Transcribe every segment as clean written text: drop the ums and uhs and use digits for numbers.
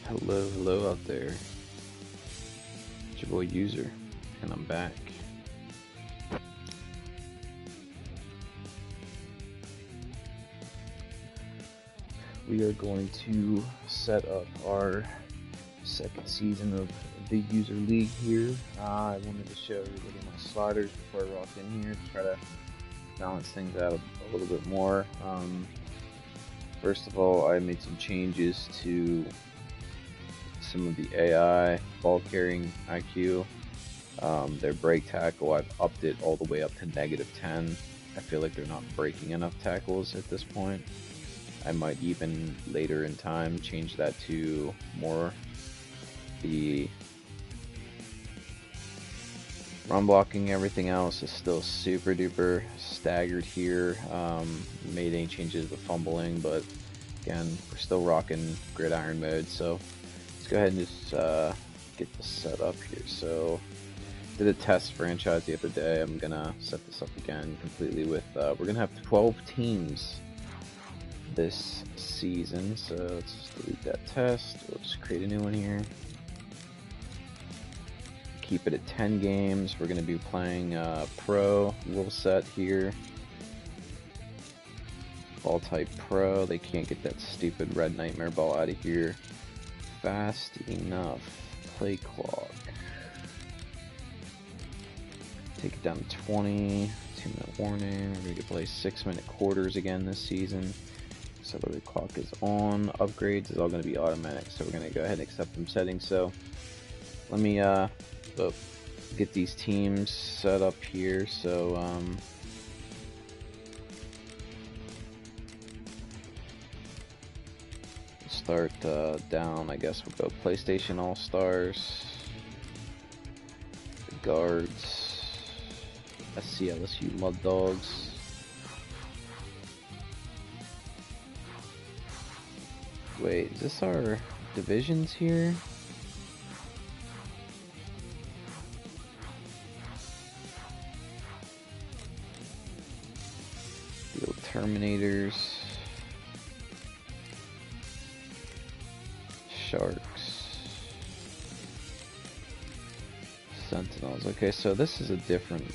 Hello out there. It's your boy User, and I'm back. We are going to set up our second season of the User League here. I wanted to show everybody my sliders before I rock in here to try to balance things out a little bit more. First of all, I made some changes to some of the AI ball carrying IQ. Their break tackle, I've upped it all the way up to -10. I feel like they're not breaking enough tackles at this point. I might even later in time change that to more. The run blocking, everything else is still super duper staggered here. Made any changes to the fumbling, but again, we're still rocking gridiron mode, so let's go ahead and just get this set up here. So did a test franchise the other day. I'm gonna set this up again completely with we're gonna have 12 teams this season, so let's just delete that test. We'll just create a new one here, keep it at 10 games. We're gonna be playing pro rule set here, ball type pro. They can't get that stupid red nightmare ball out of here fast enough. Play clock, take it down to 20. 2-minute warning. We're gonna play 6-minute quarters again this season. Accelerated clock is on. Upgrades is all going to be automatic, so we're going to go ahead and accept them settings. So let me get these teams set up here. So start down. I guess we'll go PlayStation All Stars, the guards, SCLSU Mud Dogs. Wait, is this our divisions here? Field Terminators, Sharks, Sentinels. Okay, so this is a different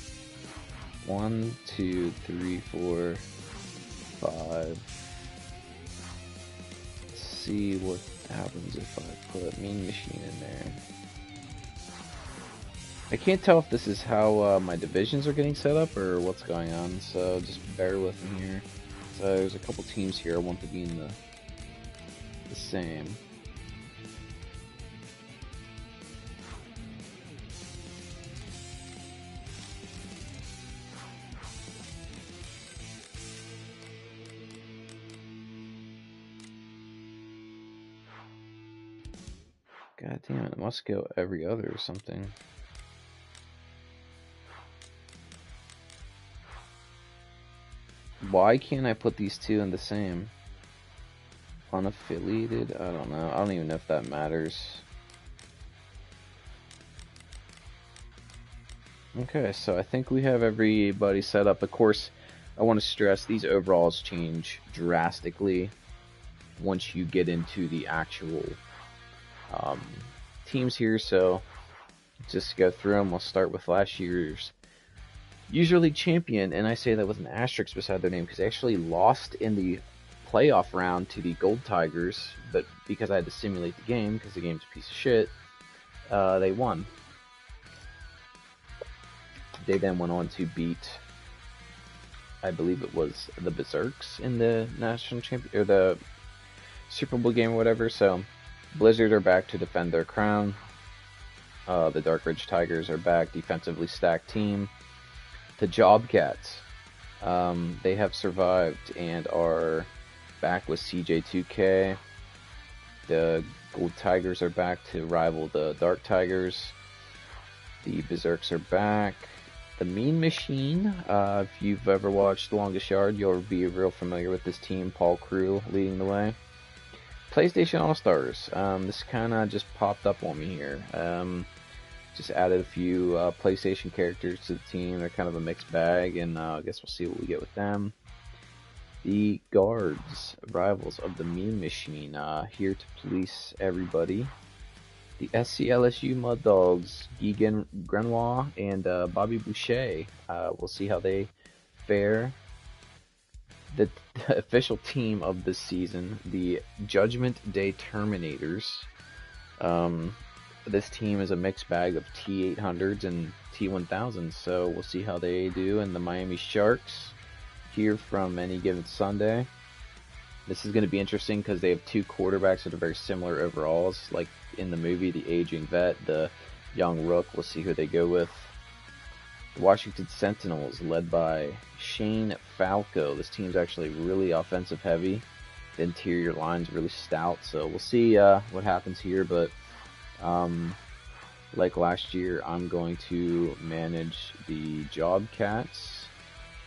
1, 2, 3, 4, 5. See what happens if I put Mean Machine in there. I can't tell if this is how my divisions are getting set up or what's going on, so just bear with me here. So there's a couple teams here I want to be in the same. God damn it must go every other or something. Why can't I put these two in the same? Unaffiliated? I don't know. I don't even know if that matters. Okay, so I think we have everybody set up. Of course, I want to stress these overalls change drastically once you get into the actual teams here, so just go through them. We'll start with last year's User League champion, and I say that with an asterisk beside their name because they actually lost in the playoff round to the Gold Tigers, but because I had to simulate the game because the game's a piece of shit, they won. They then went on to beat, I believe it was the Berserks in the national champion or the Super Bowl game or whatever. So Blizzard are back to defend their crown. The Dark Ridge Tigers are back, defensively stacked team. The Jobcats, they have survived and are back with CJ2K. The Gold Tigers are back to rival the Dark Tigers. The Berserks are back. The Mean Machine, if you've ever watched The Longest Yard, you'll be real familiar with this team. Paul Crew leading the way. PlayStation All-Stars, this kind of just popped up on me here. Just added a few PlayStation characters to the team. They're kind of a mixed bag, and I guess we'll see what we get with them. The guards, rivals of the Mean Machine, here to police everybody. The SCLSU Mud Dogs, Guy Grenoir and Bobby Boucher. We'll see how they fare. The official team of this season, the Judgment Day Terminators. This team is a mixed bag of T800s and T1000s, so we'll see how they do. And the Miami Sharks, here from Any Given Sunday. This is going to be interesting because they have two quarterbacks that are very similar overalls, like in the movie, the aging vet, the young rook. We'll see who they go with. The Washington Sentinels, led by Shane Falco. This team's actually really offensive heavy. The interior line's really stout, so we'll see what happens here. But like last year, I'm going to manage the Job Cats.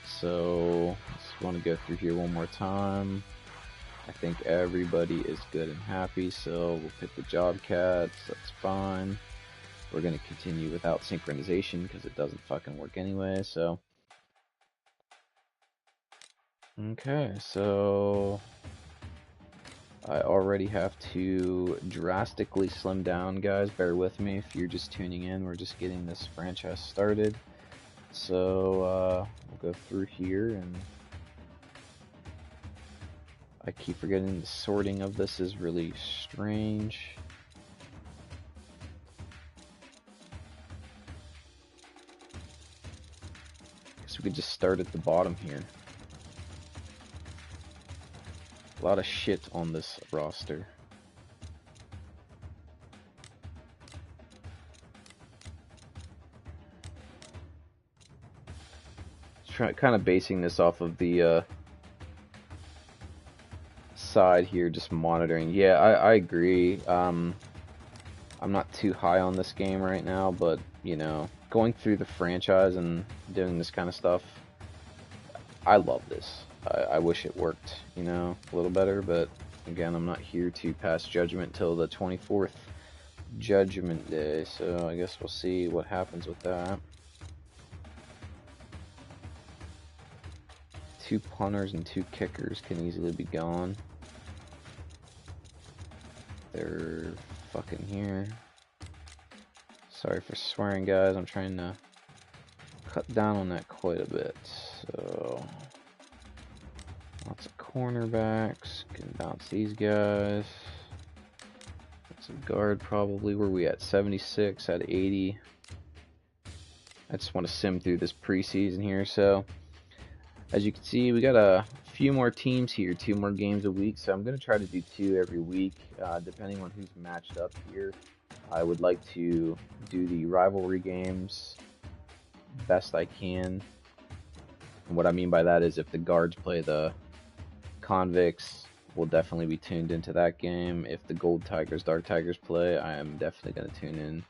So just want to go through here one more time. I think everybody is good and happy, so we'll pick the Job Cats. That's fine. We're going to continue without synchronization because it doesn't fucking work anyway, so. Okay, so I already have to drastically slim down, guys. Bear with me if you're just tuning in. We're just getting this franchise started. So we'll go through here, and I keep forgetting the sorting of this is really strange. Guess we could just start at the bottom here. A lot of shit on this roster. Kind of basing this off of the side here, just monitoring. Yeah, I agree. I'm not too high on this game right now, but you know, going through the franchise and doing this kind of stuff, I love this. I wish it worked, you know, a little better, but again, I'm not here to pass judgment till the 24th Judgment Day, so I guess we'll see what happens with that. 2 punters and 2 kickers can easily be gone. They're fucking here. Sorry for swearing, guys. I'm trying to cut down on that quite a bit. So lots of cornerbacks. Can bounce these guys. That's a guard probably. Where are we at? 76 out of 80. I just want to sim through this preseason here. So as you can see, we got a few more teams here, 2 more games a week, so I'm going to try to do 2 every week, depending on who's matched up here. I would like to do the rivalry games best I can, and what I mean by that is if the guards play the convicts, we'll definitely be tuned into that game. If the gold tigers, dark tigers play, I am definitely going to tune in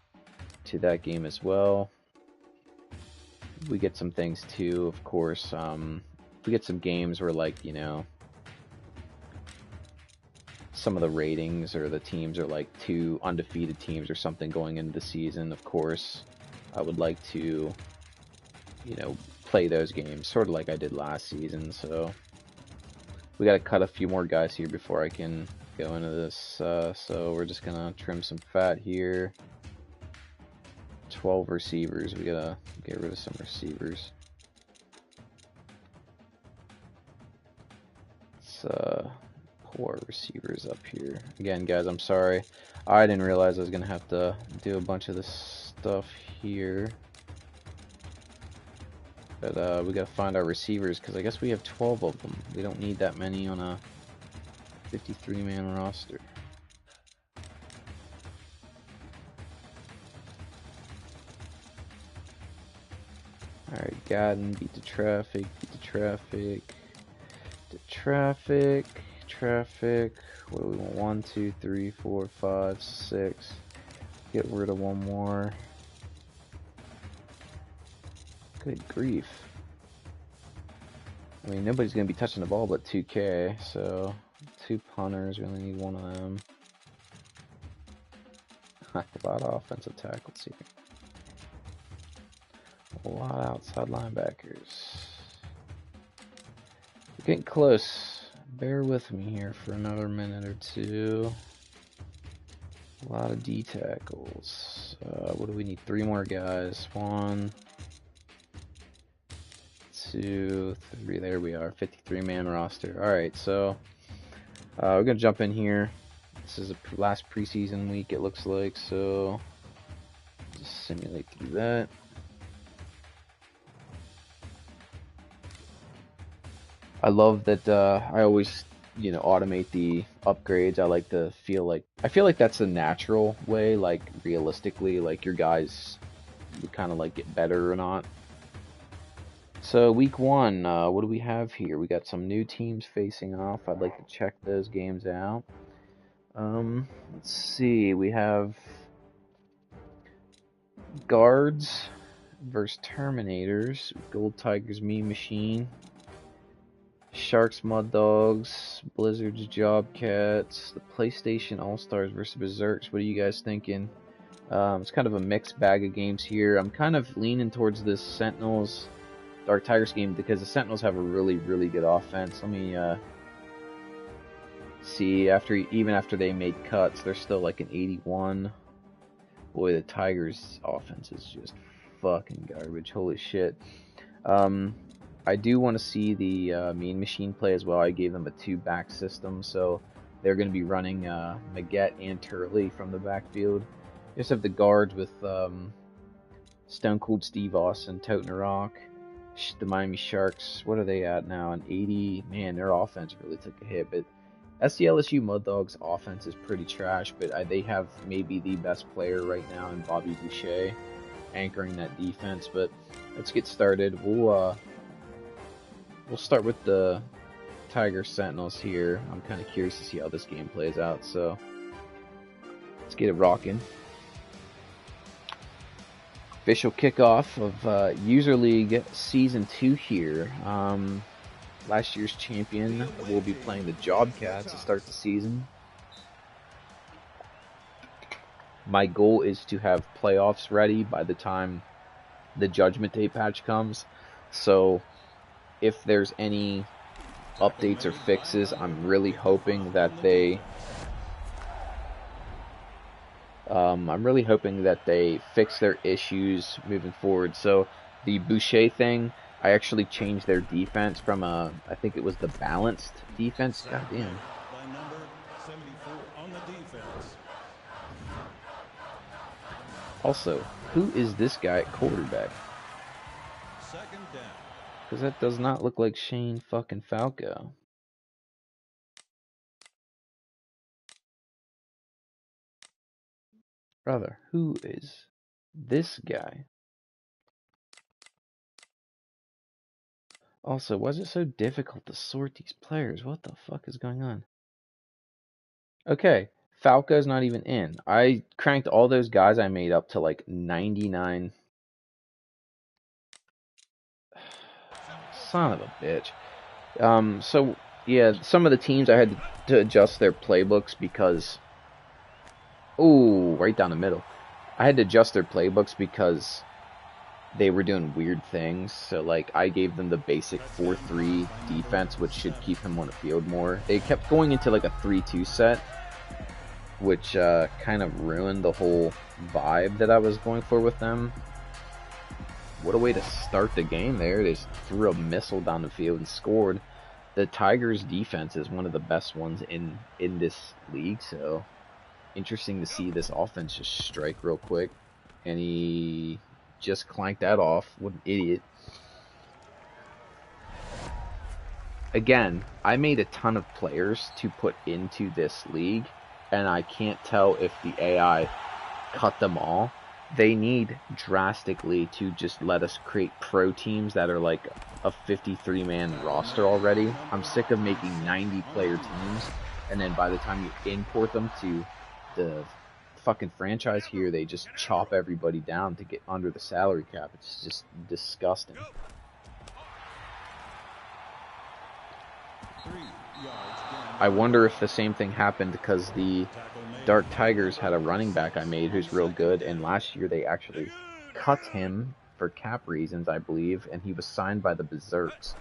to that game as well. We get some things too, of course. We get some games where, like, you know, some of the ratings or the teams are like 2 undefeated teams or something going into the season. Of course, I would like to, you know, play those games sort of like I did last season. So we got to cut a few more guys here before I can go into this. So we're just gonna trim some fat here. 12 receivers. We gotta get rid of some receivers. Let's pour receivers up here. Again, guys, I'm sorry. I didn't realize I was gonna have to do a bunch of this stuff here. But we gotta find our receivers because I guess we have 12 of them. We don't need that many on a 53-man roster. Alright, Godden, beat the traffic, traffic. What do we want? 1, 2, 3, 4, 5, 6. Get rid of one more. Good grief. I mean, nobody's going to be touching the ball but 2K, so 2 punters, we only need 1 of them. A lot of offensive tackles here. A lot of outside linebackers. Getting close. Bear with me here for another minute or two. A lot of D tackles. What do we need? 3 more guys. 1, 2, 3. There we are. 53-man roster. Alright, so we're going to jump in here. This is the last preseason week, it looks like, so just simulate through that. I love that I always, automate the upgrades. I feel like that's the natural way, like realistically, like your guys would kind of like get better or not. So week 1, what do we have here? We got some new teams facing off. I'd like to check those games out. Let's see. We have Guards versus Terminators. Gold Tigers, Mean Machine. Sharks, Mud Dogs. Blizzards, Jobcats. The PlayStation All-Stars versus Berserks. What are you guys thinking? It's kind of a mixed bag of games here. I'm kind of leaning towards this Sentinels Dark Tigers game because the Sentinels have a really, really good offense. Let me see. Even after they made cuts, they're still like an 81. Boy, the Tigers' offense is just fucking garbage. Holy shit. I do want to see the Mean Machine play as well. I gave them a 2-back system, so they're going to be running Maggette and Turley from the backfield. You just have the guards with Stone Cold Steve Austin, toting a rock. The Miami Sharks, what are they at now? An 80. Man, their offense really took a hit, but SCLSU Mud Dogs' offense is pretty trash, but they have maybe the best player right now in Bobby Boucher anchoring that defense. But let's get started. We'll start with the Tiger Sentinels here. I'm kind of curious to see how this game plays out, so let's get it rocking. Official kickoff of User League Season 2 here. Last year's champion will be playing the Jobcats to start the season. My goal is to have playoffs ready by the time the Judgment Day patch comes. So if there's any updates or fixes, I'm really hoping that they fix their issues moving forward. So the Boucher thing, I actually changed their defense from I think it was the balanced defense. God damn. Also, who is this guy at quarterback? Because that does not look like Shane fucking Falco. Brother, who is this guy? Also, why is it so difficult to sort these players? What the fuck is going on? Okay, Falco's not even in. I cranked all those guys I made up to like 99. Son of a bitch. So, yeah, some of the teams I had to adjust their playbooks because... Ooh, right down the middle. I had to adjust their playbooks because they were doing weird things. So, like, I gave them the basic 4-3 defense, which should keep him on the field more. They kept going into, like, a 3-2 set, which kind of ruined the whole vibe that I was going for with them. What a way to start the game there. They just threw a missile down the field and scored. The Tigers' defense is one of the best ones in this league, so interesting to see this offense just strike real quick. And he just clanked that off. What an idiot. Again, I made a ton of players to put into this league, and I can't tell if the AI cut them all. They need drastically to just let us create pro teams that are like a 53-man roster already. I'm sick of making 90-player teams, and then by the time you import them to the fucking franchise here, they just chop everybody down to get under the salary cap. It's just disgusting. I wonder if the same thing happened because the Dark Tigers had a running back I made who's real good, and last year they actually cut him for cap reasons, I believe, and he was signed by the Berserks.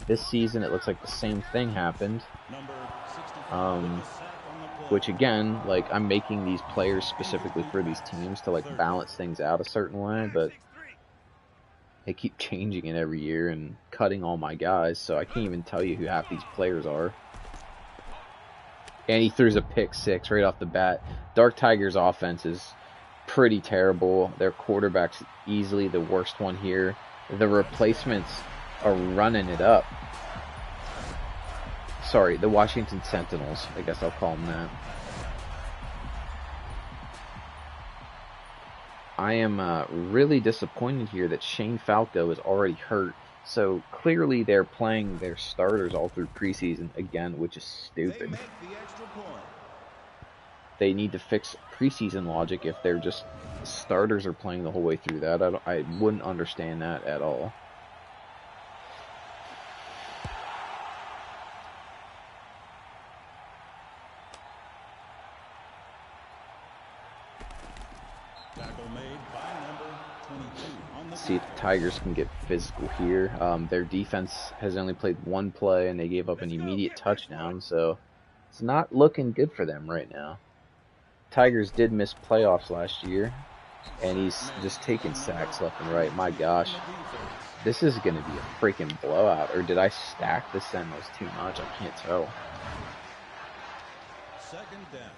This season, it looks like the same thing happened. Which again, like, I'm making these players specifically for these teams to like balance things out a certain way, but they keep changing it every year and cutting all my guys, so I can't even tell you who half these players are. And he throws a pick six right off the bat. Dark Tiger's offense is pretty terrible. Their quarterback's easily the worst one here. The replacements are running it up. Sorry, the Washington Sentinels. I guess I'll call them that. I am really disappointed here that Shane Falco is already hurt. So clearly they're playing their starters all through preseason again, which is stupid. They need to fix preseason logic if they're just starters are playing the whole way through that. I wouldn't understand that at all. See if the Tigers can get physical here. Their defense has only played one play and they gave up an immediate touchdown, so it's not looking good for them right now. Tigers did miss playoffs last year, and he's just taking sacks left and right. My gosh, this is going to be a freaking blowout. Or did I stack the Sentinels too much? I can't tell. Second down.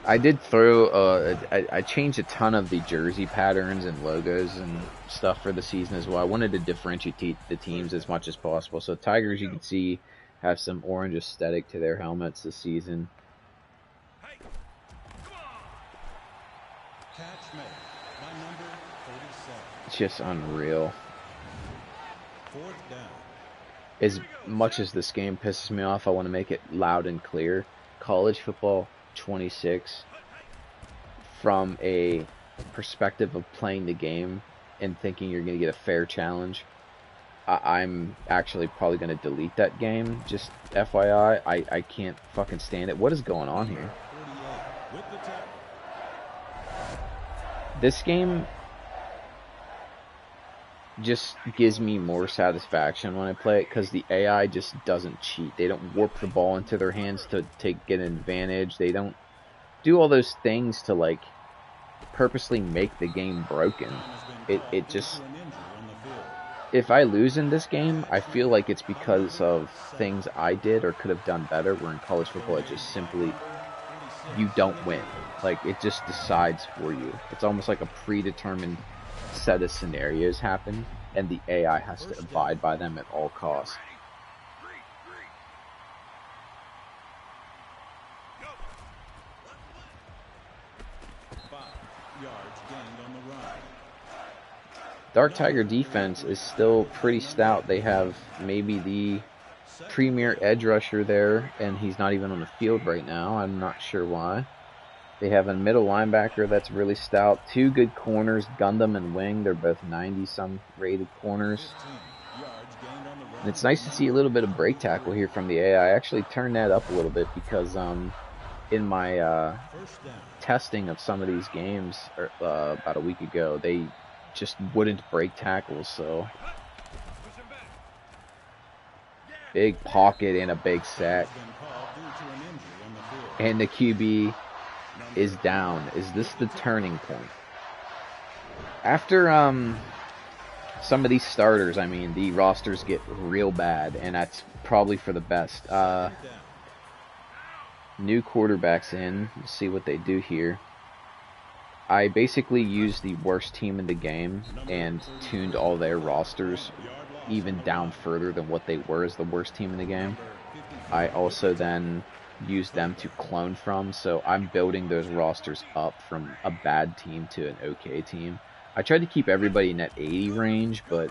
I did throw, I changed a ton of the jersey patterns and logos and stuff for the season as well. I wanted to differentiate the teams as much as possible. So Tigers, you can see, have some orange aesthetic to their helmets this season. It's just unreal. As much as this game pisses me off, I want to make it loud and clear. College football 26, from a perspective of playing the game and thinking you're going to get a fair challenge, I'm actually probably going to delete that game. Just FYI, I can't fucking stand it. What is going on here? This game just gives me more satisfaction when I play it because the AI just doesn't cheat. They don't warp the ball into their hands to get an advantage. They don't do all those things to like purposely make the game broken. It just, if I lose in this game, I feel like it's because of things I did or could have done better, where in college football it just simply, you don't win. Like, it just decides for you. It's almost like a predetermined set of scenarios happen, and the AI has to abide by them at all costs. Dark Tiger defense is still pretty stout. They have maybe the premier edge rusher there, and he's not even on the field right now. I'm not sure why. They have a middle linebacker that's really stout. Two good corners, Gundam and Wing. They're both 90-some rated corners. And it's nice to see a little bit of break tackle here from the AI. I actually turned that up a little bit because in my testing of some of these games about a week ago, they just wouldn't break tackles. So big pocket and a big sack. And the QB is down. Is this the turning point? After some of these starters, I mean, the rosters get real bad, and that's probably for the best. New quarterbacks in. Let's see what they do here. I basically used the worst team in the game and tuned all their rosters even down further than what they were as the worst team in the game. I also then use them to clone from, so I'm building those rosters up from a bad team to an okay team. I tried to keep everybody in that 80 range, but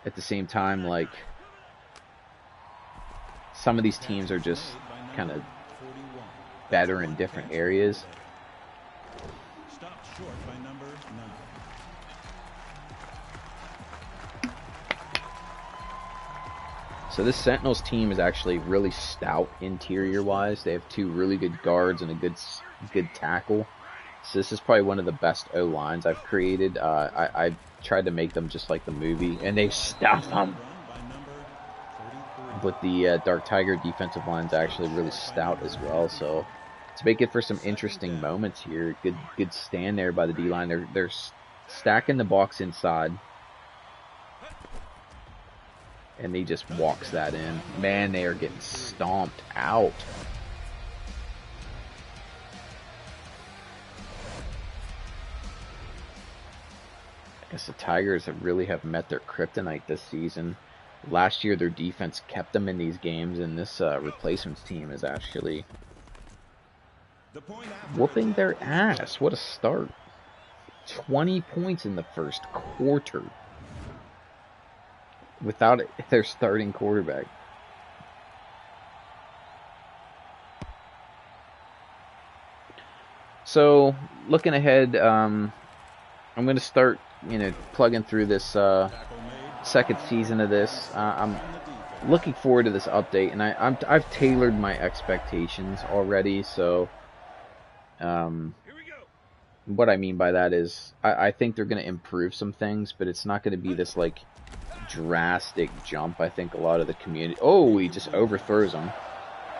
at the same time, like, some of these teams are just kind of better in different areas. So this Sentinels team is actually really stout interior-wise. They have 2 really good guards and a good tackle. So this is probably one of the best O-lines I've created. I tried to make them just like the movie, and they stuff them. But the Dark Tiger defensive line is actually really stout as well. So to make it for some interesting moments here, good stand there by the D-line. They're stacking the box inside. And he just walks that in. Man, they are getting stomped out. I guess the Tigers really have met their kryptonite this season. Last year, their defense kept them in these games, and this replacements team is actually whooping their ass. What a start. 20 points in the first quarter without their starting quarterback. So, looking ahead, I'm going to start, plugging through this second season of this. I'm looking forward to this update, and I've tailored my expectations already. So, what I mean by that is, I think they're going to improve some things, but it's not going to be this like drastic jump. I think a lot of the community. Oh, he just overthrows them.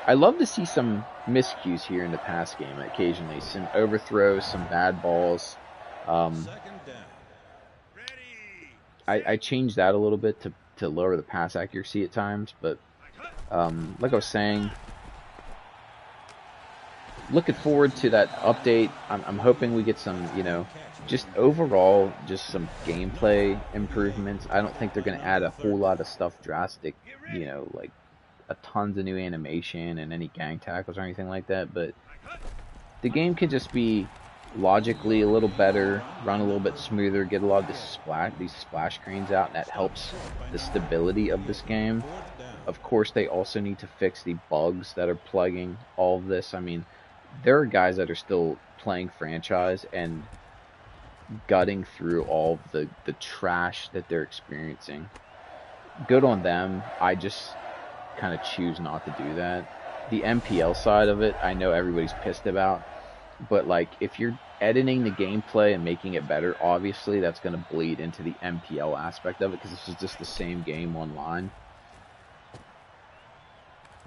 I love to see some miscues here in the pass game occasionally. Some overthrows, some bad balls. I changed that a little bit to lower the pass accuracy at times, but like I was saying, looking forward to that update. I'm hoping we get some, just overall, just some gameplay improvements. I don't think they're going to add a whole lot of stuff drastic, like a tons of new animation and any gang tackles or anything like that, but the game can just be logically a little better, run a little bit smoother, get a lot of these splash screens out, and that helps the stability of this game. Of course, they also need to fix the bugs that are plaguing all of this. I mean, there are guys that are still playing franchise and gutting through all of the trash that they're experiencing. Good on them. I just kind of choose not to do that. The MPL side of it, I know everybody's pissed about, but like if you're editing the gameplay and making it better, obviously that's going to bleed into the MPL aspect of it, because this is just the same game online.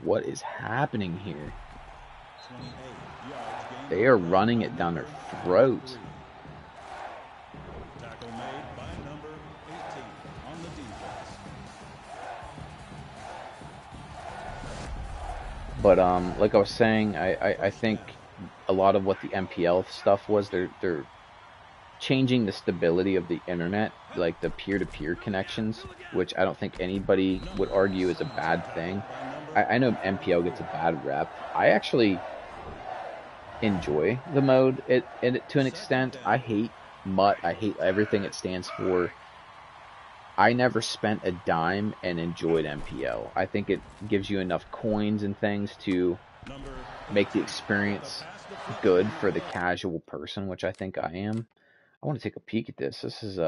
What is happening here? They are running it down their throats. But like I was saying, I think a lot of what the MPL stuff was, they're changing the stability of the internet, like the peer-to-peer connections, which I don't think anybody would argue is a bad thing. I know MPL gets a bad rep. I actually enjoy the mode to an extent. I hate MUT. I hate everything it stands for. I never spent a dime and enjoyed MPL. I think it gives you enough coins and things to make the experience good for the casual person, which I think I am. I want to take a peek at this. This is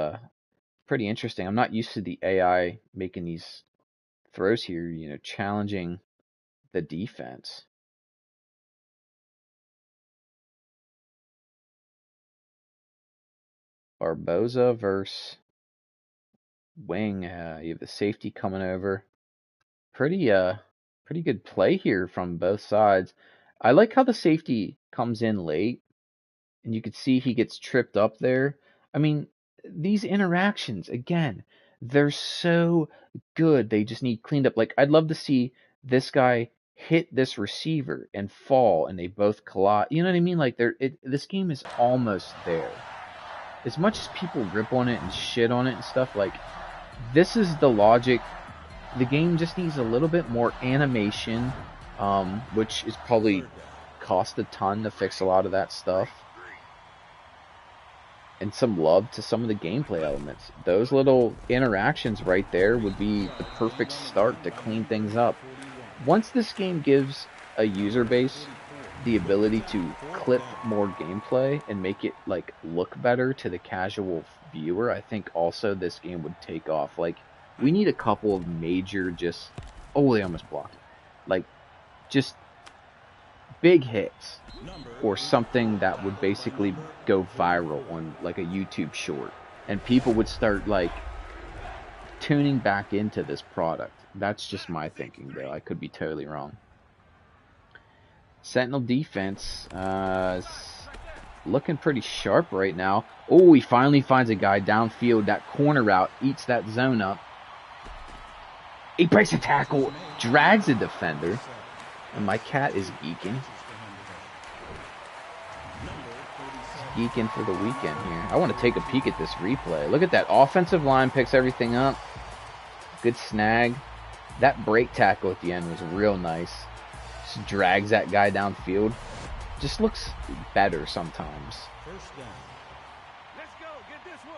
pretty interesting. I'm not used to the AI making these throws here, challenging the defense. Barboza versus Wing. You have the safety coming over. Pretty good play here from both sides. I like how the safety comes in late, and you can see he gets tripped up there. I mean, these interactions, again, they're so good. They just need cleaned up. Like, I'd love to see this guy hit this receiver and fall, and they both collide. You know what I mean? Like, this game is almost there. As much as people rip on it and shit on it and stuff, like, this is the logic. The game just needs a little bit more animation, which is probably cost a ton to fix a lot of that stuff. And some love to some of the gameplay elements. Those little interactions right there would be the perfect start to clean things up. Once this game gives a user base the ability to clip more gameplay and make it like look better to the casual viewer, I think also this game would take off. Like, we need a couple of major just Oh, they almost blocked. Like, just big hits or something that would basically go viral on like a YouTube short, and people would start like tuning back into this product. That's just my thinking, though. I could be totally wrong. Sentinel defense is looking pretty sharp right now. Oh, he finally finds a guy downfield. That corner route eats that zone up. He breaks a tackle, drags a defender, and my cat is geeking. Geeking for the weekend here. I want to take a peek at this replay. Look at that. Offensive line picks everything up. Good snag. That break tackle at the end was real nice. Just drags that guy downfield. Just looks better sometimes. First down. Let's go. Get this one.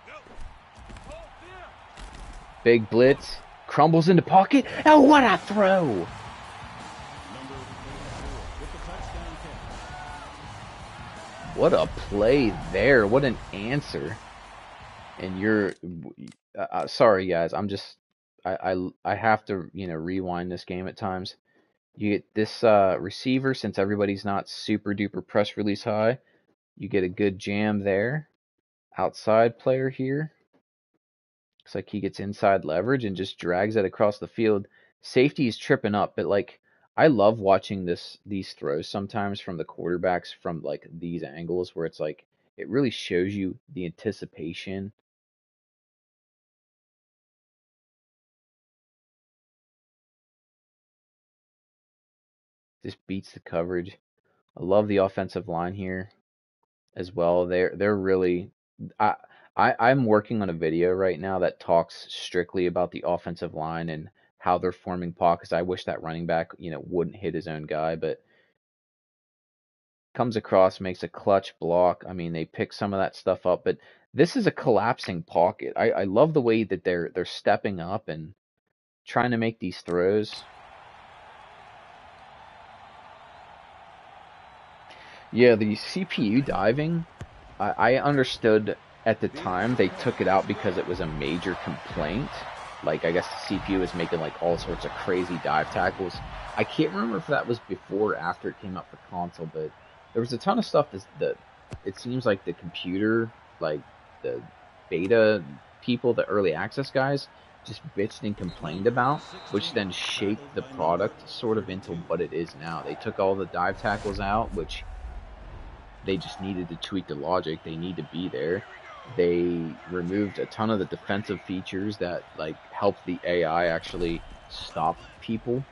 Go. Big blitz. Crumbles into pocket. Oh, what a throw! What a play there. What an answer. And you're... sorry, guys. I'm just... I have to, rewind this game at times. You get this receiver, since everybody's not super duper press release high, you get a good jam there. Outside player here. Looks like he gets inside leverage and just drags it across the field. Safety is tripping up, but like I love watching these throws sometimes from the quarterbacks from like these angles where it's like it really shows you the anticipation. Just beats the coverage. I love the offensive line here as well. They're really I'm working on a video right now that talks strictly about the offensive line and how they're forming pockets. I wish that running back, wouldn't hit his own guy, but comes across, makes a clutch block. I mean, they pick some of that stuff up, but this is a collapsing pocket. I love the way that they're stepping up and trying to make these throws. Yeah, the CPU diving, I understood at the time they took it out because it was a major complaint. Like, I guess the CPU was making like all sorts of crazy dive tackles. I can't remember if that was before or after it came out for console, but there was a ton of stuff that it seems like the computer, like the beta people, the early access guys, just bitched and complained about, which then shaped the product sort of into what it is now. They took all the dive tackles out, which they just needed to tweak the logic. They need to be there. They removed a ton of the defensive features that like help the AI actually stop people.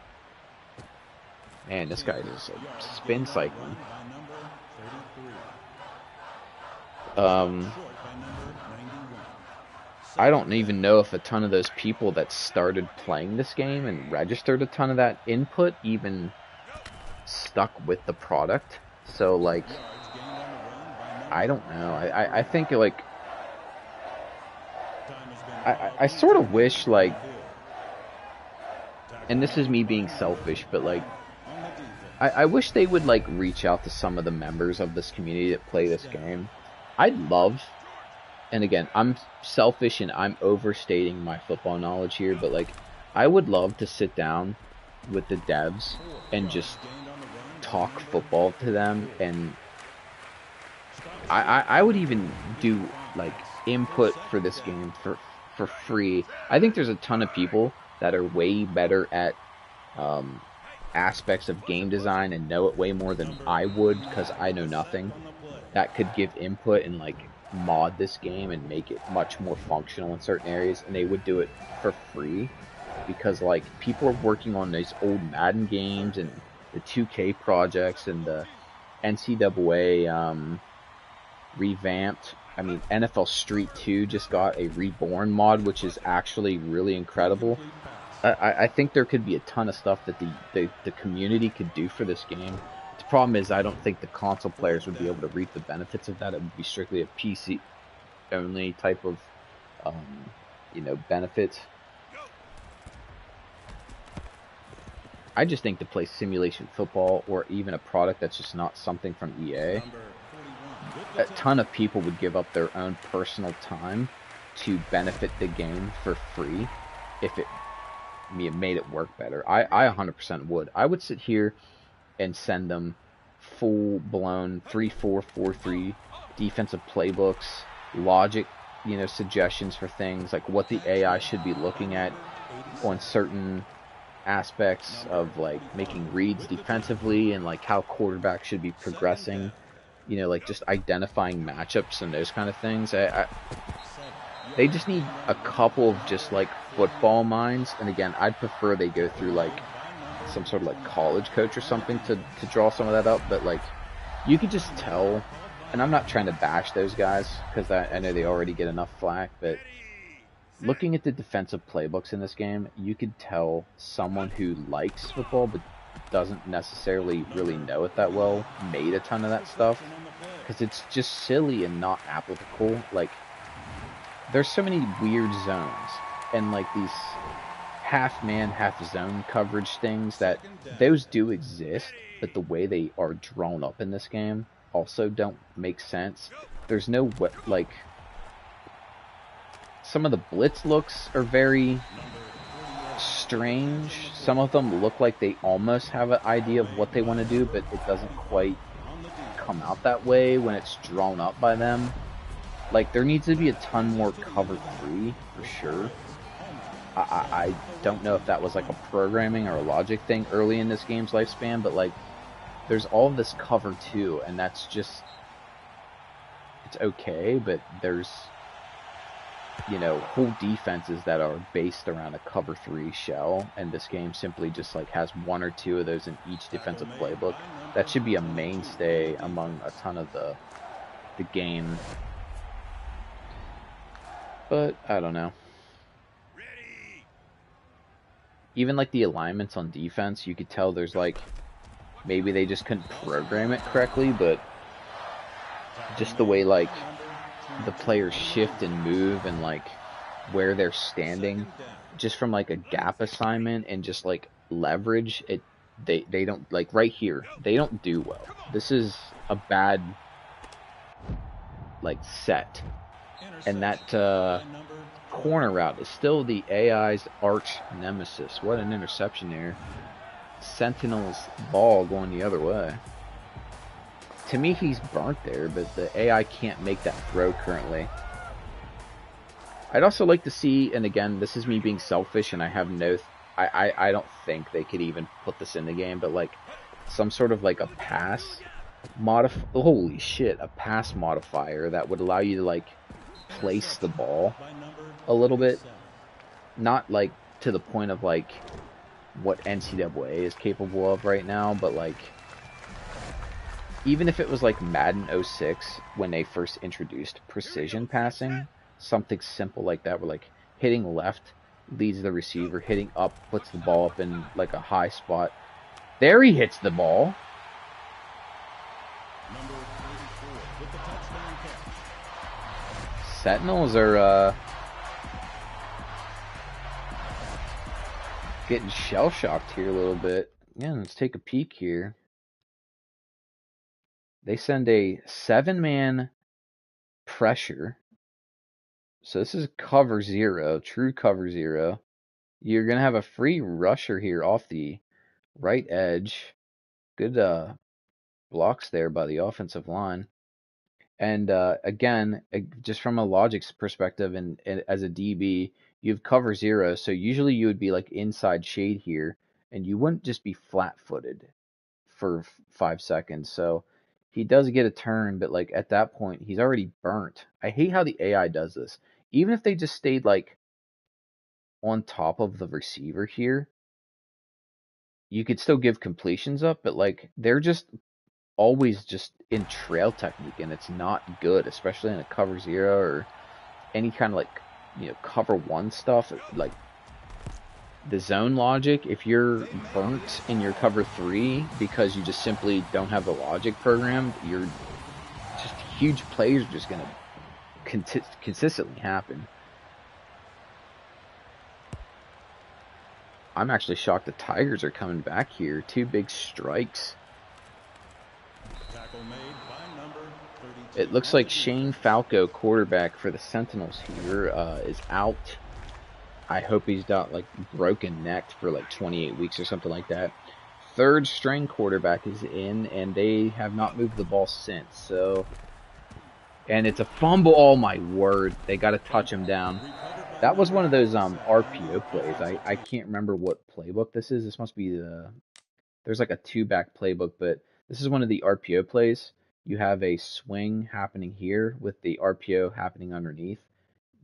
Man, this guy is like spin cycling. I don't even know if a ton of those people that started playing this game and registered a ton of that input even stuck with the product. So like, I don't know. I think like I sort of wish like, and this is me being selfish, but like I wish they would like reach out to some of the members of this community that play this game. I'd love, and again, I'm selfish and I'm overstating my football knowledge here, but like I would love to sit down with the devs and just talk football to them, and I would even do like input for this game for free. I think there's a ton of people that are way better at aspects of game design and know it way more than I would, because I know nothing, that could give input and like mod this game and make it much more functional in certain areas, and they would do it for free, because like people are working on these old Madden games and the 2K projects and the NCAA revamped. I mean, NFL Street 2 just got a reborn mod, which is actually really incredible. I think there could be a ton of stuff that the community could do for this game. The problem is I don't think the console players would be able to reap the benefits of that. It would be strictly a PC only type of benefits. I just think to play simulation football, or even a product that's just not something from EA, a ton of people would give up their own personal time to benefit the game for free if it made it work better. I 100% would. I would sit here and send them full-blown 3-4-4-3 defensive playbooks, logic, suggestions for things like what the AI should be looking at on certain aspects of like making reads defensively and like how quarterbacks should be progressing, like just identifying matchups and those kind of things. They just need a couple of just like football minds, and again, I'd prefer they go through like some sort of like college coach or something to draw some of that up, but like you could just tell, and I'm not trying to bash those guys because I know they already get enough flack, but looking at the defensive playbooks in this game, you could tell someone who likes football but doesn't necessarily really know it that well made a ton of that stuff because it's just silly and not applicable. Like, there's so many weird zones and like these half man, half zone coverage things that those do exist, but the way they are drawn up in this game also don't make sense. There's no like, some of the blitz looks are very strange. Some of them look like they almost have an idea of what they want to do, but it doesn't quite come out that way when it's drawn up by them. Like, there needs to be a ton more cover 3 for sure. I don't know if that was like a programming or a logic thing early in this game's lifespan, but like, there's all this cover 2, and that's just, it's okay, but there's, whole defenses that are based around a cover 3 shell, and this game simply just like has 1 or 2 of those in each defensive playbook. That should be a mainstay among a ton of the game. But I don't know. Even like the alignments on defense, you could tell there's like, maybe they just couldn't program it correctly, but just the way like the players shift and move and like where they're standing, just from like a gap assignment and just like leverage, they don't, like right here, they don't do well. This is a bad like set, and that corner route is still the AI's arch nemesis. What an interception there. Sentinel's ball going the other way. To me, he's burnt there, but the AI can't make that throw currently. I'd also like to see, and again, this is me being selfish, and I have no, I don't think they could even put this in the game, but like some sort of like a pass holy shit, a pass modifier that would allow you to like place the ball a little bit, not like to the point of like what NCAA is capable of right now, but like even if it was like Madden 06 when they first introduced precision passing, something simple like that, where like hitting left leads the receiver, hitting up puts the ball up in like a high spot. There he hits the ball. Sentinels are getting shell-shocked here a little bit. Yeah, let's take a peek here. They send a 7-man pressure. So this is cover 0, true cover 0. You're going to have a free rusher here off the right edge. Good blocks there by the offensive line. And again, just from a logics perspective, and as a DB, you have cover 0, so usually you would be like inside shade here, and you wouldn't just be flat-footed for 5 seconds. So he does get a turn, but like at that point, he's already burnt. I hate how the AI does this. Even if they just stayed like on top of the receiver here, you could still give completions up, but like they're just always just in trail technique, and it's not good, especially in a cover 0 or any kind of like cover 1 stuff. Like the zone logic, if you're burnt in your cover 3 because you just simply don't have the logic programmed, you're just huge plays are just gonna consistently happen. I'm actually shocked the Tigers are coming back here. 2 big strikes. It looks like Shane Falco, quarterback for the Sentinels here, is out. I hope he's not like broken neck for like 28 weeks or something like that. Third string quarterback is in, and they have not moved the ball since. So, and it's a fumble. Oh my word! They got to touch him down. That was one of those RPO plays. I can't remember what playbook this is. This must be there's like a two-back playbook, but this is one of the RPO plays. You have a swing happening here with the RPO happening underneath.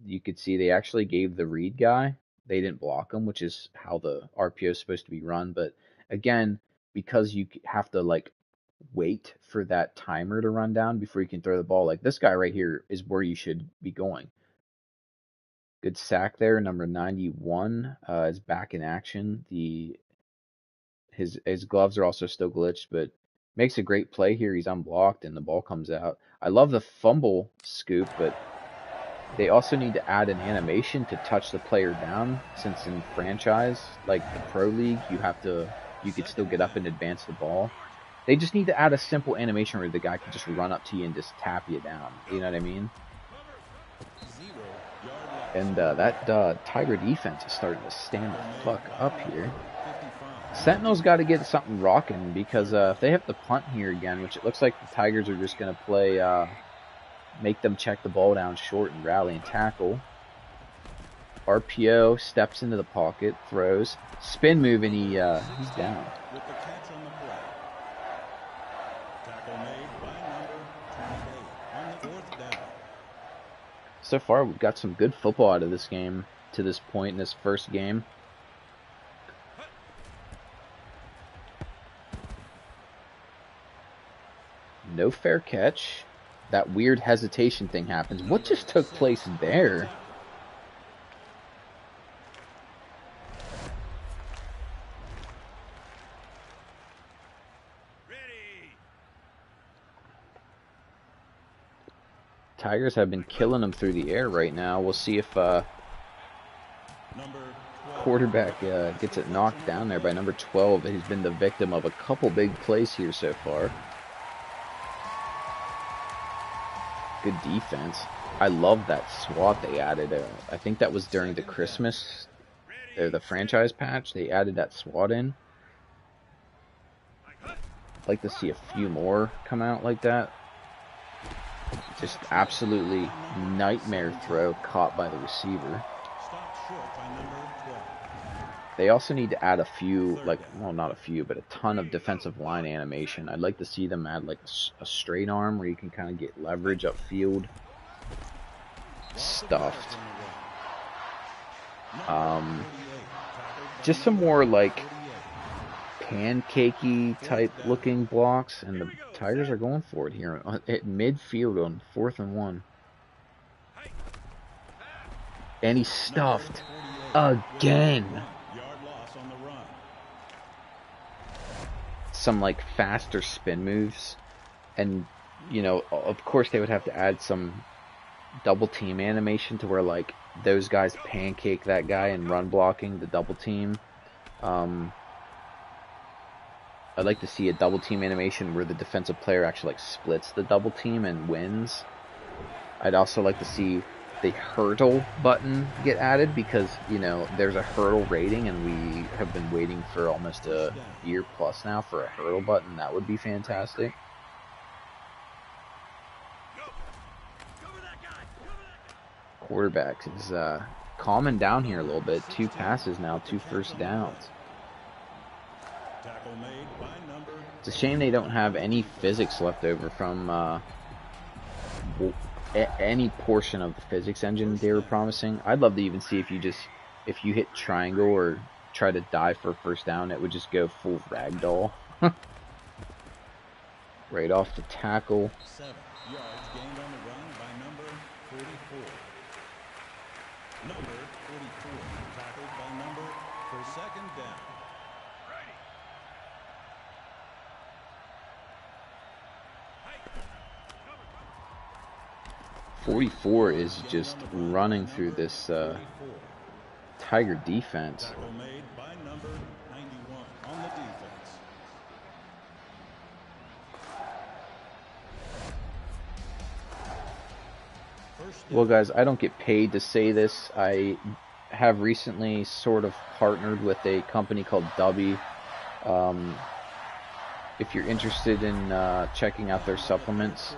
You could see they actually gave the read guy. They didn't block him, which is how the RPO is supposed to be run. But again, because you have to like wait for that timer to run down before you can throw the ball, like this guy right here is where you should be going. Good sack there. Number 91 is back in action. His gloves are also still glitched, but makes a great play here. He's unblocked and the ball comes out. I love the fumble scoop, but they also need to add an animation to touch the player down, since in franchise, like the Pro League, you could still get up and advance the ball. They just need to add a simple animation where the guy can just run up to you and just tap you down. You know what I mean? And that Tiger defense is starting to stand the fuck up here. Sentinels got to get something rocking, because if they have to punt here again, which it looks like the Tigers are just going to play, make them check the ball down short and rally and tackle. RPO steps into the pocket, throws, spin move, and he's down. So far, we've got some good football out of this game to this point in this first game. No fair catch. That weird hesitation thing happens. What just took place there? Tigers have been killing them through the air right now. We'll see if quarterback gets it knocked down there by number 12. He's been the victim of a couple big plays here so far. Good defense. I love that SWAT they added. I think that was during the Christmas, the franchise patch. They added that SWAT in. I'd like to see a few more come out like that. Just absolutely nightmare throw caught by the receiver. They also need to add a few, well, not a few, but a ton of defensive line animation. I'd like to see them add like a straight arm where you can kind of get leverage upfield. Stuffed. Just some more like pancakey type looking blocks, and the Tigers are going for it here at midfield on 4th and 1. And he's stuffed again. Some like faster spin moves, and you know, of course they would have to add some double team animation to where like those guys pancake that guy and run blocking the double team. I'd like to see a double team animation where the defensive player actually like splits the double team and wins. I'd also like to see the hurdle button get added, because you know there's a hurdle rating and we have been waiting for almost a year plus now for a hurdle button. That would be fantastic. Quarterback is calming down here a little bit. 2 passes now, 2 first downs. It's a shame they don't have any physics left over from any portion of the physics engine they were promising. I'd love to even see if you hit triangle or try to dive for a first down, it would just go full ragdoll. Right off the tackle. 7 yards gained on the run by number 44. Number 44 tackled by number for 2nd down. 44 is just running through this Tiger defense. Tackle made by number 91 on the defense. Well, guys, I don't get paid to say this. I have recently sort of partnered with a company called Dubby. If you're interested in checking out their supplements,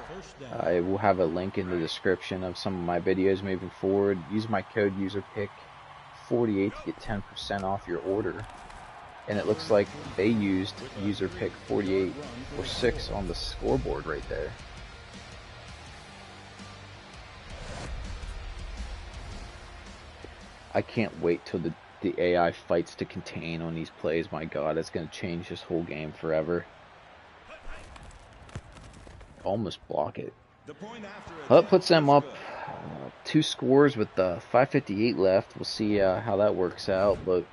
I will have a link in the description of some of my videos moving forward. Use my code userpick48 to get 10% off your order. And it looks like they used userpick48 or 6 on the scoreboard right there. I can't wait till the AI fights to contain on these plays. My god, it's going to change this whole game forever. Almost block it. Well, that puts them up 2 scores with 5:58 left. We'll see how that works out, but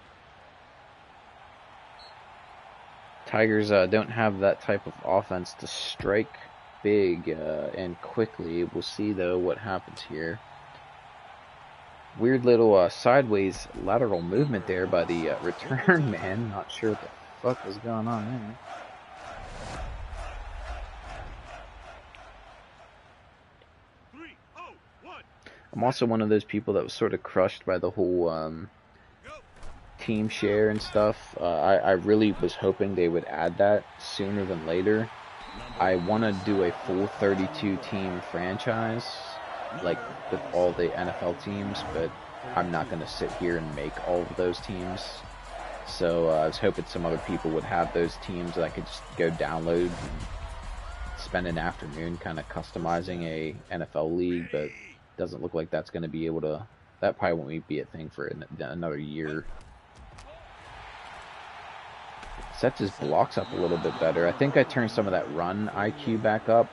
Tigers don't have that type of offense to strike big and quickly. We'll see, though, what happens here. Weird little sideways lateral movement there by the return man. Not sure what the fuck was going on there. I'm also one of those people that was sort of crushed by the whole team share and stuff. I really was hoping they would add that sooner than later. I want to do a full 32 team franchise, like with all the NFL teams, but I'm not going to sit here and make all of those teams. So I was hoping some other people would have those teams that I could just go download and spend an afternoon kind of customizing a NFL league, but doesn't look like that's going to be able to. That probably won't be a thing for another year. Sets his blocks up a little bit better. I think I turned some of that run IQ back up.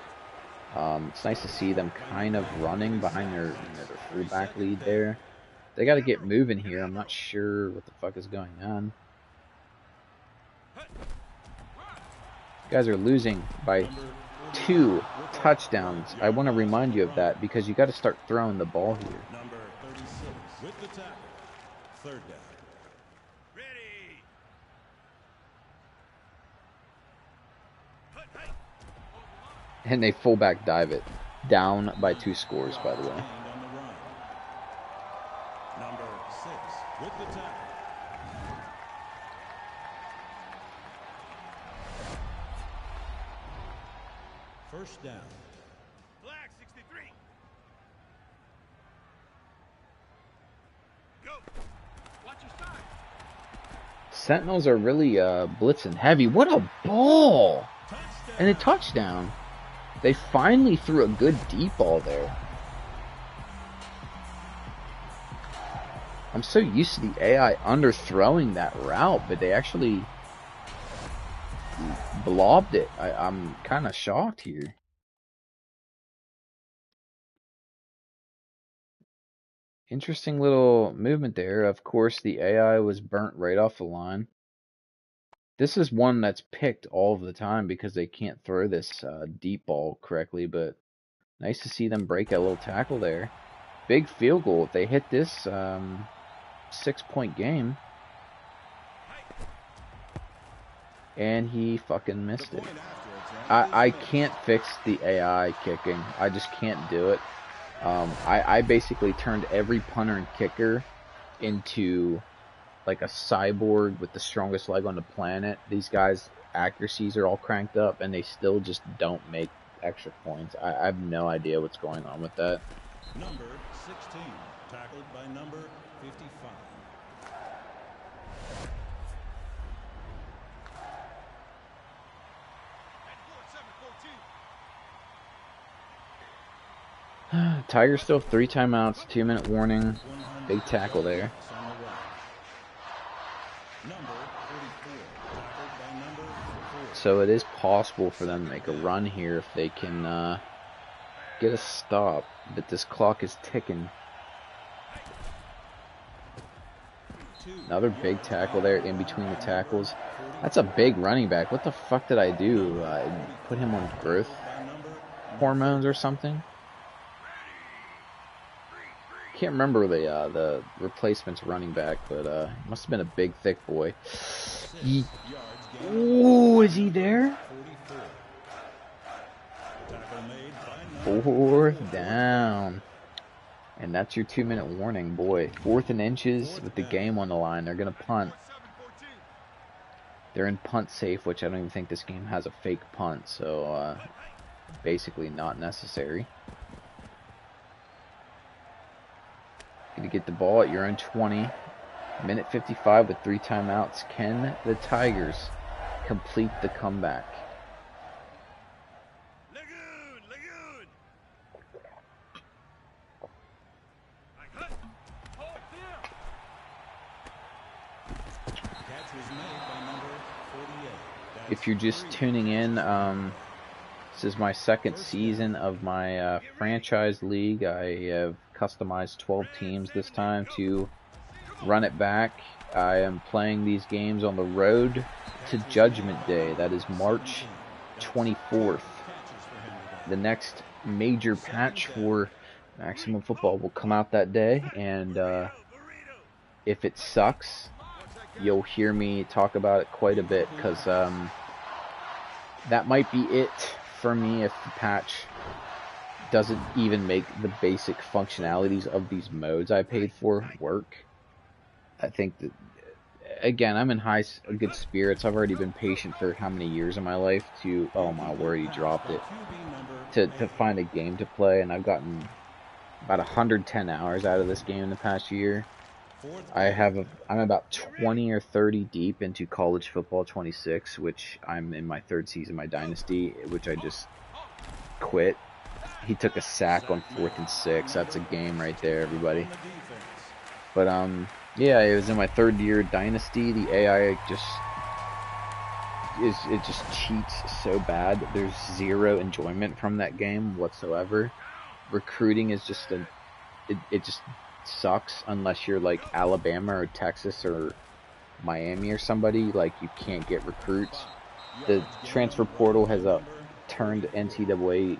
It's nice to see them kind of running behind their fullback lead there. They got to get moving here. I'm not sure what the fuck is going on. Guys are losing by 2 touchdowns. I want to remind you of that because you got to start throwing the ball here. Number 36 with the tackle. 3rd down. And they fullback dive it. Down by 2 scores, by the way. Number 6 with the tackle. First down. Flag 63. Go. Watch your side. Sentinels are really blitzing heavy. What a ball! And a touchdown. They finally threw a good deep ball there. I'm so used to the AI underthrowing that route, but they actually blobbed it. I'm kind of shocked here. Interesting little movement there. Of course, the AI was burnt right off the line. This is one that's picked all of the time because they can't throw this deep ball correctly, but nice to see them break a little tackle there. Big field goal. If they hit this 6-point game. And he fucking missed it. I can't fix the AI kicking. I just can't do it. I basically turned every punter and kicker into like a cyborg with the strongest leg on the planet. These guys' accuracies are all cranked up, and they still just don't make extra points. I have no idea what's going on with that. Number 16, tackled by number 55. Tigers still 3 timeouts, 2-minute warning. Big tackle there. So it is possible for them to make a run here if they can get a stop, but this clock is ticking. Another big tackle there in between the tackles. That's a big running back. What the fuck did I do? Put him on growth hormones or something? Can't remember the replacement's running back, but must have been a big, thick boy. Ooh, is he there? 4th down. And that's your 2-minute warning, boy. 4th and inches with the game on the line. They're going to punt. They're in punt safe, which I don't even think this game has a fake punt. So, basically not necessary. Going to get the ball at your own 20. Minute 55 with 3 timeouts. Can the Tigers complete the comeback? Lagoon! Catch was made by number 48. If you're just tuning in, this is my 2nd season of my franchise league. I have customized 12 teams this time to run it back. I am playing these games on the road to Judgment Day. That is March 24th. The next major patch for Maximum Football will come out that day, and if it sucks, you'll hear me talk about it quite a bit, because that might be it for me if the patch doesn't even make the basic functionalities of these modes I paid for work. I think that, again, I'm in good spirits. I've already been patient for how many years of my life to, oh my word, he dropped it, to find a game to play, and I've gotten about 110 hours out of this game in the past year. I'm about 20 or 30 deep into College Football 26, which I'm in my 3rd season, my Dynasty, which I just quit. He took a sack on 4th and 6. That's a game right there, everybody. But, yeah, it was in my 3rd year Dynasty. The AI it just cheats so bad. There's zero enjoyment from that game whatsoever. Recruiting is just it just sucks unless you're like Alabama or Texas or Miami or somebody. Like, you can't get recruits. The transfer portal has turned NCAA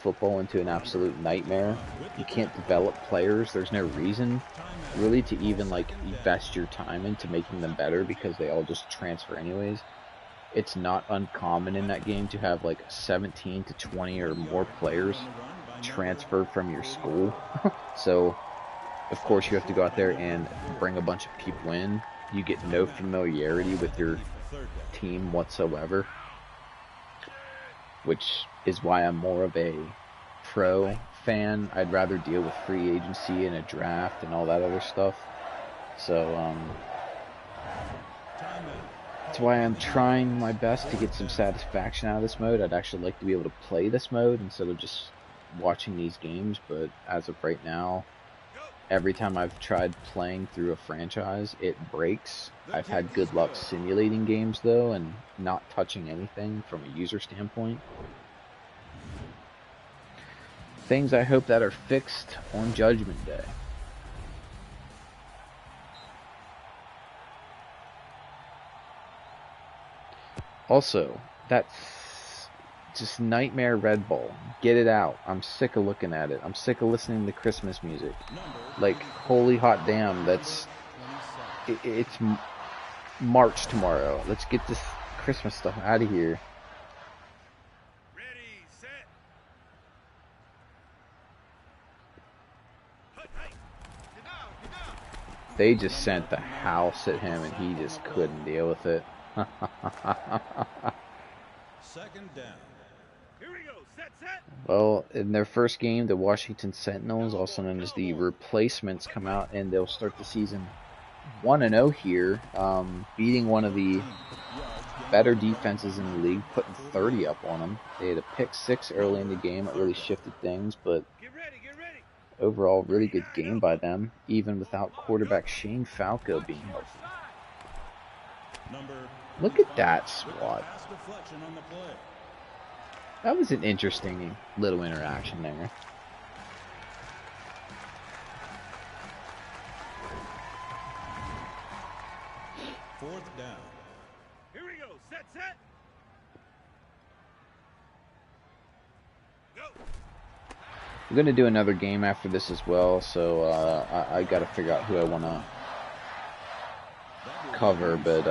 football into an absolute nightmare. You can't develop players. There's no reason really to even like invest your time into making them better, because they all just transfer anyways. It's not uncommon in that game to have like 17 to 20 or more players transfer from your school. So of course you have to go out there and bring a bunch of people in. You get no familiarity with your team whatsoever, which is why I'm more of a pro fan. I'd rather deal with free agency and a draft and all that other stuff. So that's why I'm trying my best to get some satisfaction out of this mode. I'd actually like to be able to play this mode instead of just watching these games, but as of right now, every time I've tried playing through a franchise, it breaks. I've had good luck simulating games, though, and not touching anything from a user standpoint. Things I hope that are fixed on Judgment Day. Also, that's just nightmare Red Bull. Get it out. I'm sick of looking at it. I'm sick of listening to Christmas music. Like, holy hot damn, it's March tomorrow. Let's get this Christmas stuff out of here. Ready, set. They just sent the house at him, and he just couldn't deal with it. 2nd down. Here we go. Set. Well, in their first game, the Washington Sentinels, also known as the Replacements, come out, and they'll start the season 1-0 here, beating one of the better defenses in the league, putting 30 up on them. They had a pick 6 early in the game. It really shifted things, but Get ready. overall, really good game by them, even without quarterback Shane Falco being healthy. Look at that swat. Pass deflection on the play. That was an interesting little interaction there. Fourth down. Here we go. Set. Go. I'm going to do another game after this as well, so I got to figure out who I want to cover, but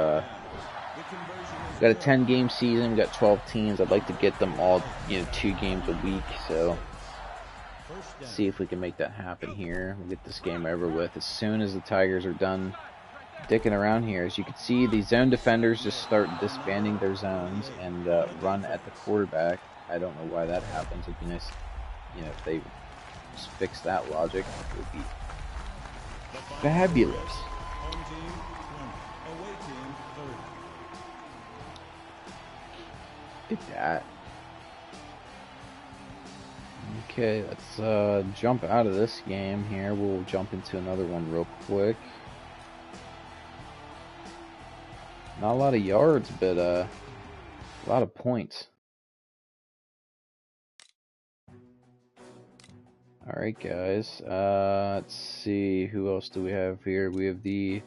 got a 10-game season, got 12 teams. I'd like to get them all, 2 games a week, so First down. See if we can make that happen here. We'll get this game over with as soon as the Tigers are done dicking around here. As you can see, the zone defenders just start disbanding their zones and run at the quarterback. I don't know why that happens. It'd be nice, if they just fix that logic. It would be fabulous. Home team 20. Away team 30. Look at that. Okay, let's jump out of this game here. We'll jump into another one real quick. Not a lot of yards, but a lot of points. Alright, guys. Let's see. Who else do we have here? We have the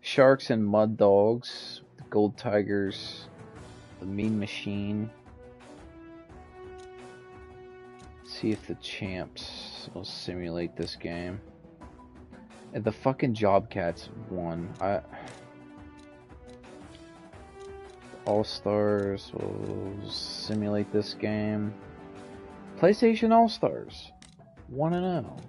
Sharks and Mud Dogs, the Gold Tigers, the Mean Machine. Let's see if the champs will simulate this game. And the fucking Jobcats won. All-Stars will simulate this game. PlayStation All-Stars 1-0.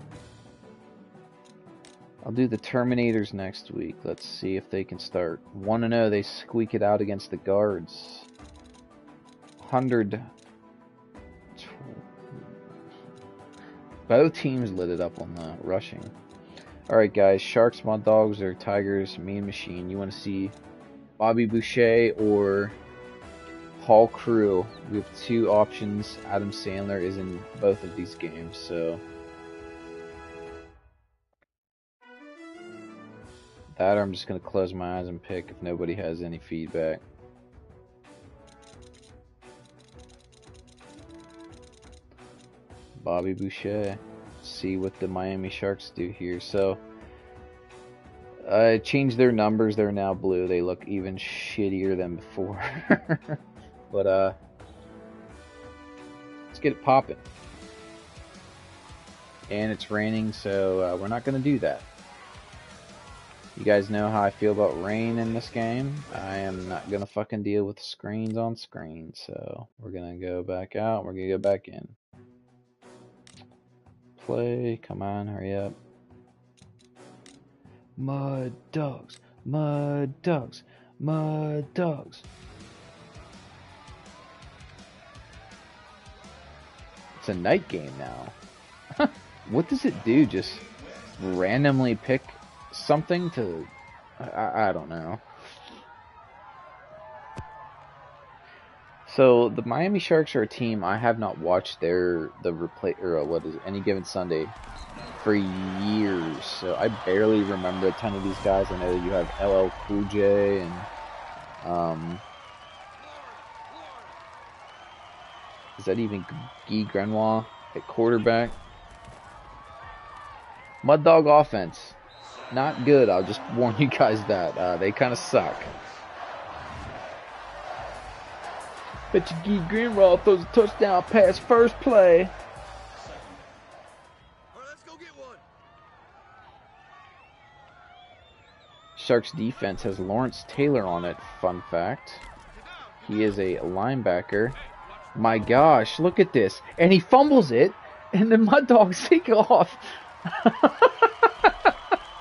I'll do the Terminators next week. Let's see if they can start 1-0. They squeak it out against the Guards. 100. Both teams lit it up on the rushing. Alright, guys. Sharks, Mud Dogs, or Tigers, Mean Machine. You want to see Bobby Boucher or Paul Crew? We have two options. Adam Sandler is in both of these games, so that, or I'm just going to close my eyes and pick if nobody has any feedback. Bobby Boucher. See what the Miami Sharks do here. So I changed their numbers. They're now blue. They look even shittier than before. But let's get it popping. And it's raining, so we're not going to do that. You guys know how I feel about rain in this game. I am not going to fucking deal with screens on screens. So we're going to go back out. We're going to go back in. Play. Come on, hurry up. Mud Dogs. Mud Dogs. Mud Dogs. It's a night game now. What does it do? Just randomly pick something to... I don't know. So the Miami Sharks are a team I have not watched Any Given Sunday for years. So I barely remember a ton of these guys. I know that you have LL Cool J and is that even Guy Grenoir at quarterback? Mud Dog offense, not good. I'll just warn you guys that they kind of suck. Bet you Guy Grenoir throws a touchdown pass first play. All right, let's go get one. Sharks defense has Lawrence Taylor on it. Fun fact. He is a linebacker. My gosh, look at this. And he fumbles it, and the Mud Dogs take off.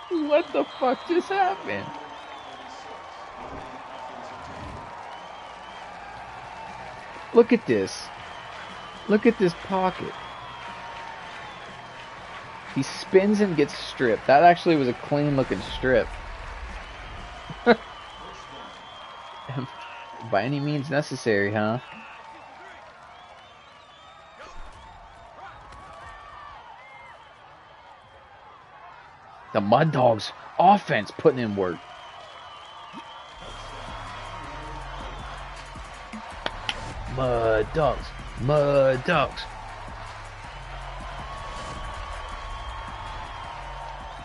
What the fuck just happened? Look at this. Look at this pocket. He spins and gets stripped. That actually was a clean looking strip. By any means necessary, huh? The Mud Dogs offense putting in work. Mud Dogs. Mud Dogs.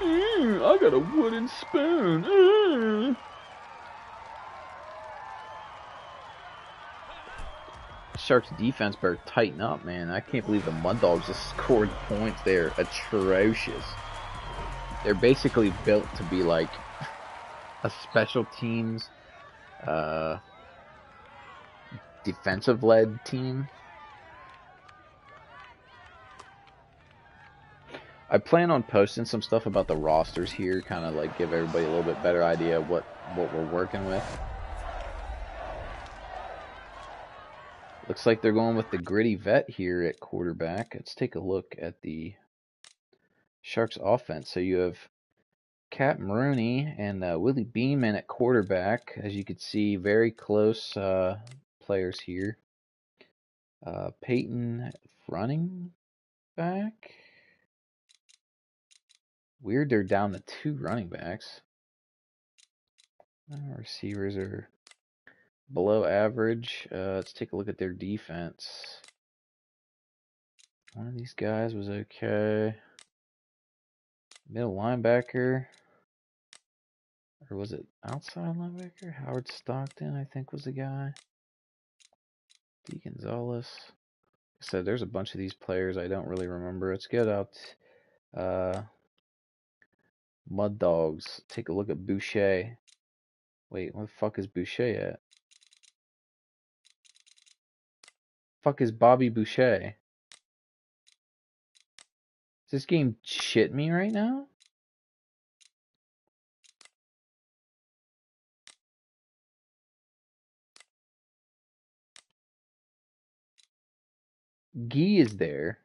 I got a wooden spoon. Sharks defense better tighten up, man. I can't believe the Mud Dogs just scored points there. Atrocious. They're basically built to be like a special teams defensive led team. I plan on posting some stuff about the rosters here, kind of like give everybody a little bit better idea of what we're working with. Looks like they're going with the gritty vet here at quarterback. Let's take a look at the Sharks offense. So you have Cap Maroney and Willie Beeman at quarterback. As you can see, very close players here. Peyton running back. Weird, they're down to 2 running backs. Receivers are below average. Let's take a look at their defense. One of these guys was okay. Middle linebacker. Or was it outside linebacker? Howard Stockton, I think, was the guy. D. Gonzalez. Like I said, there's a bunch of these players I don't really remember. Let's get out Mud Dogs. Take a look at Boucher. Wait, where the fuck is Boucher at? Fuck is Bobby Boucher? Does this game shit me right now? Guy is there.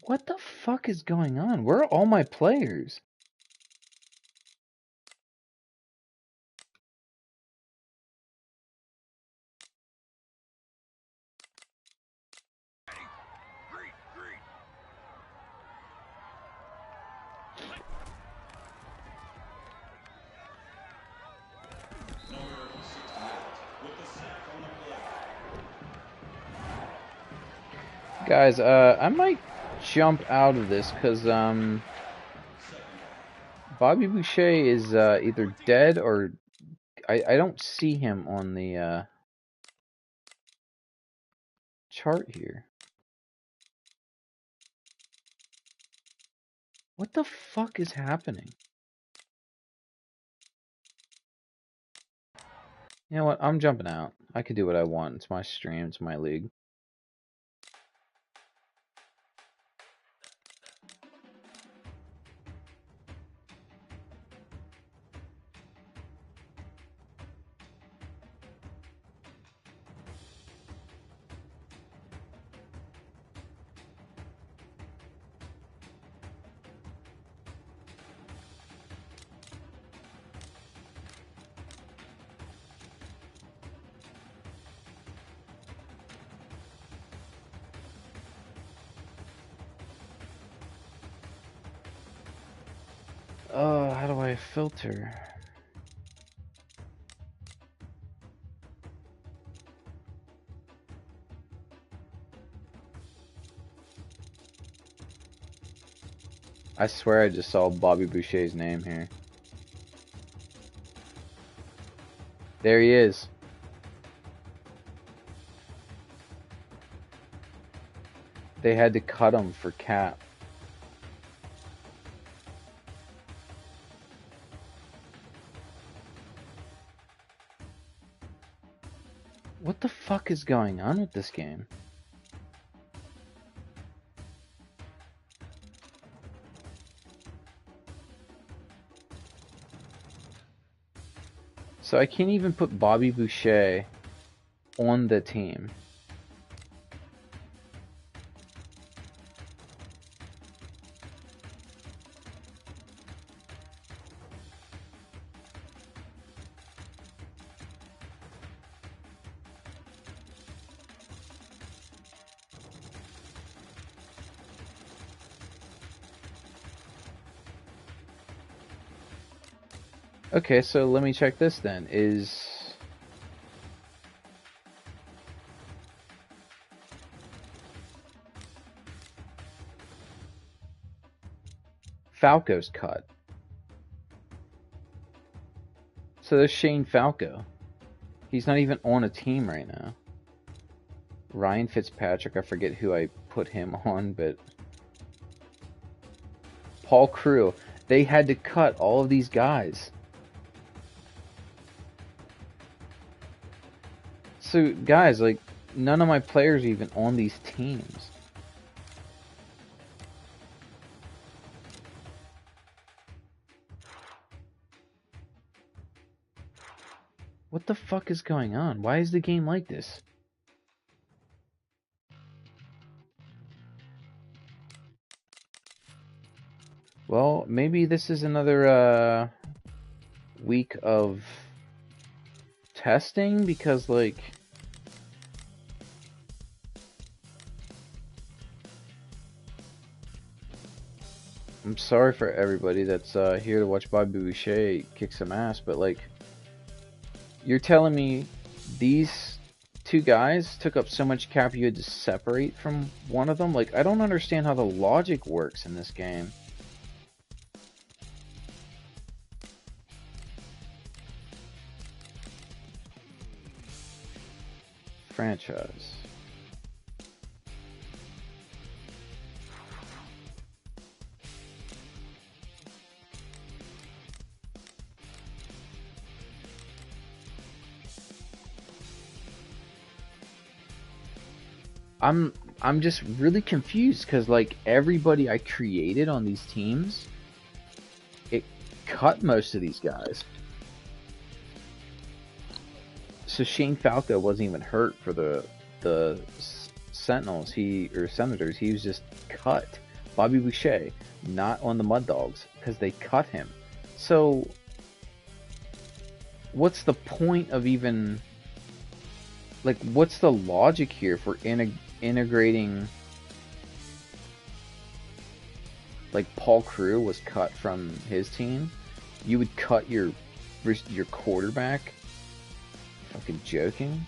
What the fuck is going on? Where are all my players? Guys, I might jump out of this because Bobby Boucher is either dead or I don't see him on the chart here. What the fuck is happening? You know what? I'm jumping out. I can do what I want. It's my stream. It's my league. How do I filter? I swear I just saw Bobby Boucher's name here. There he is. They had to cut him for Cap. What the fuck is going on with this game? So I can't even put Bobby Boucher on the team. Okay, so let me check this then. Is Falco's cut? So there's Shane Falco. He's not even on a team right now. Ryan Fitzpatrick, I forget who I put him on, but Paul Crew. They had to cut all of these guys. So, guys, like, none of my players are even on these teams. What the fuck is going on? Why is the game like this? Well, maybe this is another week of testing, because like I'm sorry for everybody that's here to watch Bobby Boucher kick some ass, but like, you're telling me these two guys took up so much cap you had to separate from one of them? Like, I don't understand how the logic works in this game. Franchise. I'm just really confused, because like everybody I created on these teams, it cut most of these guys. So Shane Falco wasn't even hurt for the Sentinels, Senators. He was just cut. Bobby Boucher not on the Mud Dogs because they cut him. So what's the point of even, like, what's the logic here for integrating? Like, Paul Crew was cut from his team. You would cut your quarterback? Fucking joking?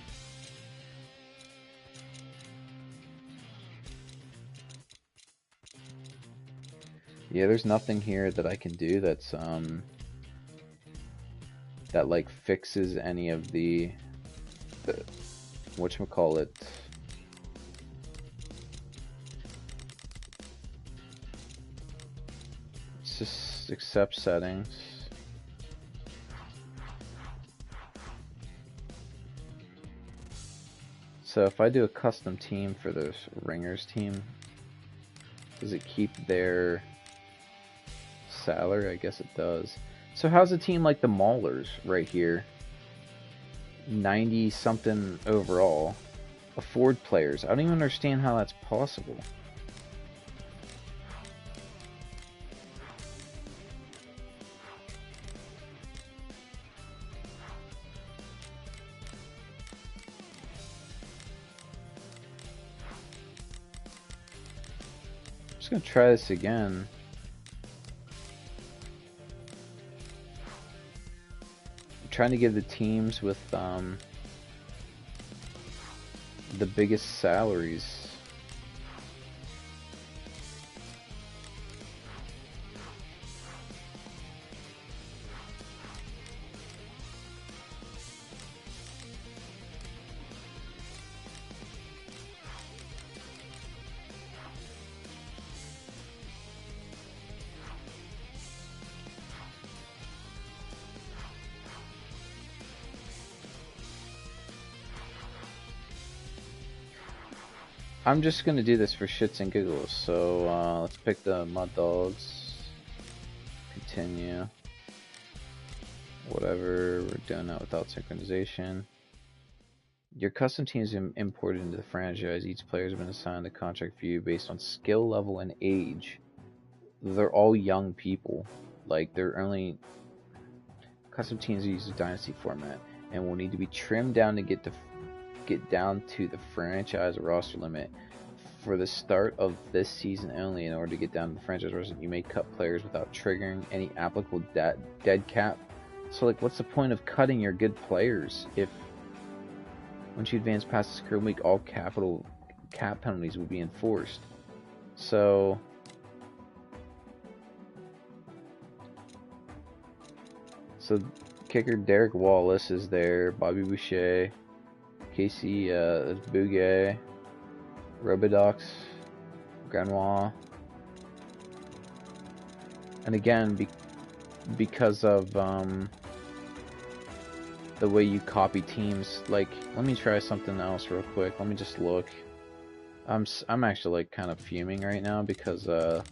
Yeah, there's nothing here that I can do that's that like fixes any of the whatchamacallit. It's just accept settings. So if I do a custom team for this Ringers team, does it keep their salary? I guess it does. So how's a team like the Maulers right here? 90 something overall. Afford players. I don't even understand how that's possible. I'm just gonna try this again. I'm trying to give the teams with the biggest salaries. I'm just gonna do this for shits and giggles, so let's pick the Mud Dogs. Continue. Whatever, we're doing that without synchronization. Your custom team is imported into the franchise. Each player has been assigned a contract for you based on skill level and age. They're all young people. Like, they're only... Custom teams use a dynasty format and will need to be trimmed down to get down to the franchise roster limit. For the start of this season only, in order to get down to the franchise roster, you may cut players without triggering any applicable dead cap. So, like, what's the point of cutting your good players if, once you advance past this current week, all cap penalties will be enforced? So, kicker Derek Wallace is there, Bobby Boucher, Casey Bouguet, Robidox, Granois, and again, because of the way you copy teams. Like, let me try something else real quick. Let me just look. I'm actually like kind of fuming right now because the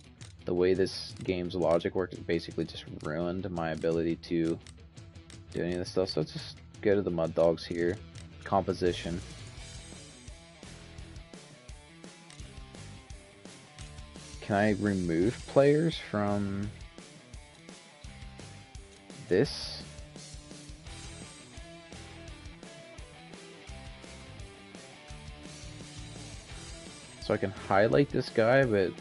way this game's logic works basically just ruined my ability to do any of this stuff. So let's just go to the mud dogs here. Composition. Can I remove players from this? So I can highlight this guy, but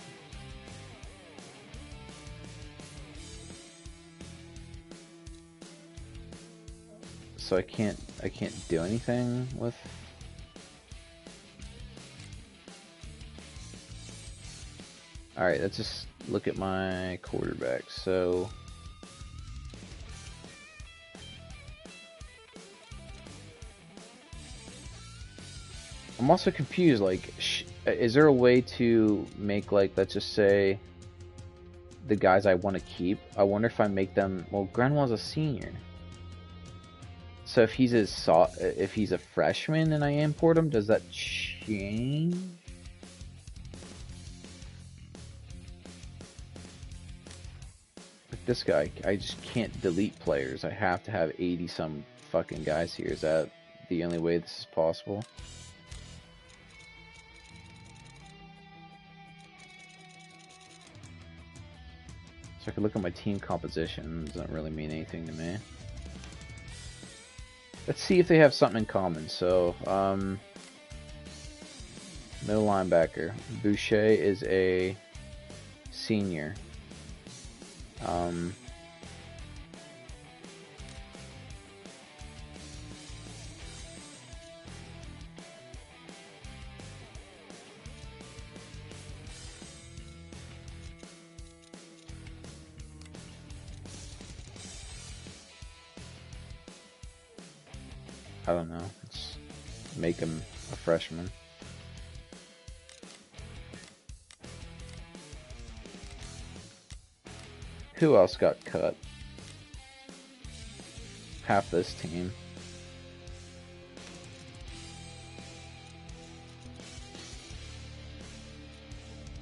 so I can't do anything with. All right, let's just look at my quarterback. So I'm also confused. Like, is there a way to make, like, let's just say the guys I want to keep? I wonder if I make them. Well, Grenoir's a senior. So if he's a freshman and I import him, does that change? Like this guy, I just can't delete players. I have to have 80 some fucking guys here. Is that the only way this is possible? So I can look at my team composition. It doesn't really mean anything to me. Let's see if they have something in common. So, middle linebacker. Boucher is a senior. I don't know. Let's make him a freshman. Who else got cut? Half this team.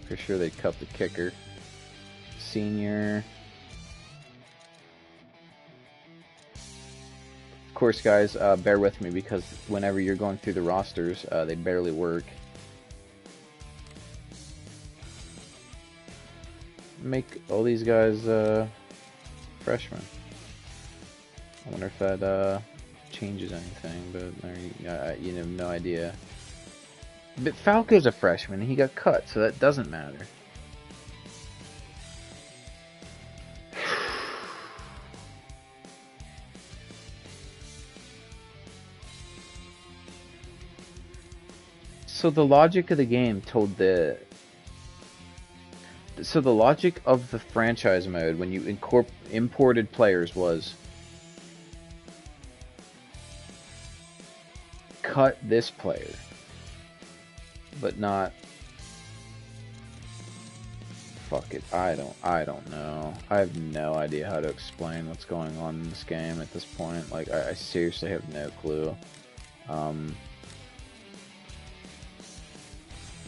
For sure they cut the kicker. Senior. Of course, guys, bear with me because whenever you're going through the rosters, they barely work. Make all these guys freshmen. I wonder if that changes anything, but you have no idea. But Falco's a freshman, he got cut, so that doesn't matter. So the logic of the game told the... So the logic of the franchise mode when you imported players was... cut this player. But not... Fuck it, I don't know. I have no idea how to explain what's going on in this game at this point. Like, I seriously have no clue.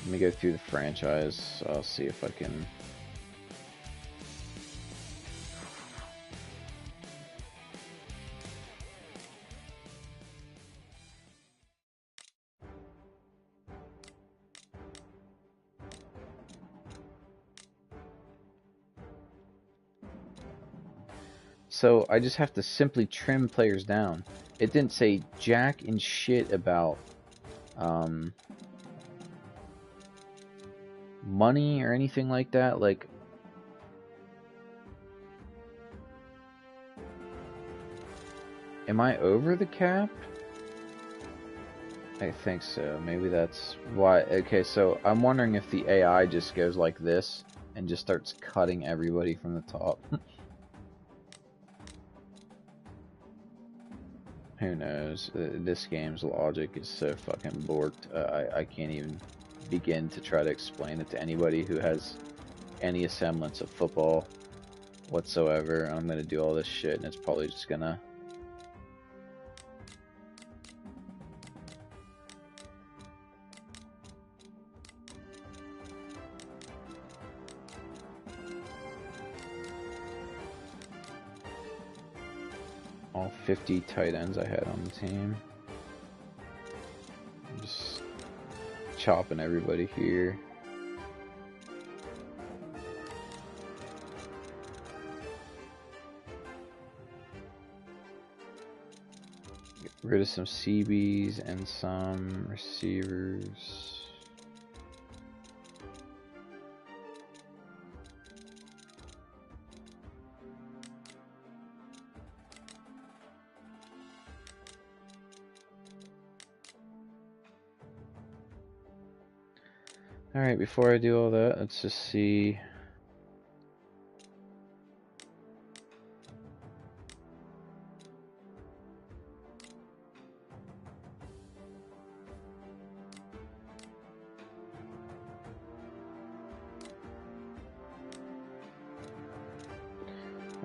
Let me go through the franchise. I'll see if I can... So I just have to simply trim players down. It didn't say jack and shit about money or anything like that. Like, am I over the cap? I think so. Maybe that's why. Okay, so I'm wondering if the AI just goes like this and just starts cutting everybody from the top. Who knows? This game's logic is so fucking borked. I can't even begin to try to explain it to anybody who has any semblance of football whatsoever. I'm gonna do all this shit and it's probably just gonna all 50 tight ends I had on the team. I'm just chopping everybody here. Get rid of some CBs and some receivers. Alright, before I do all that, let's just see.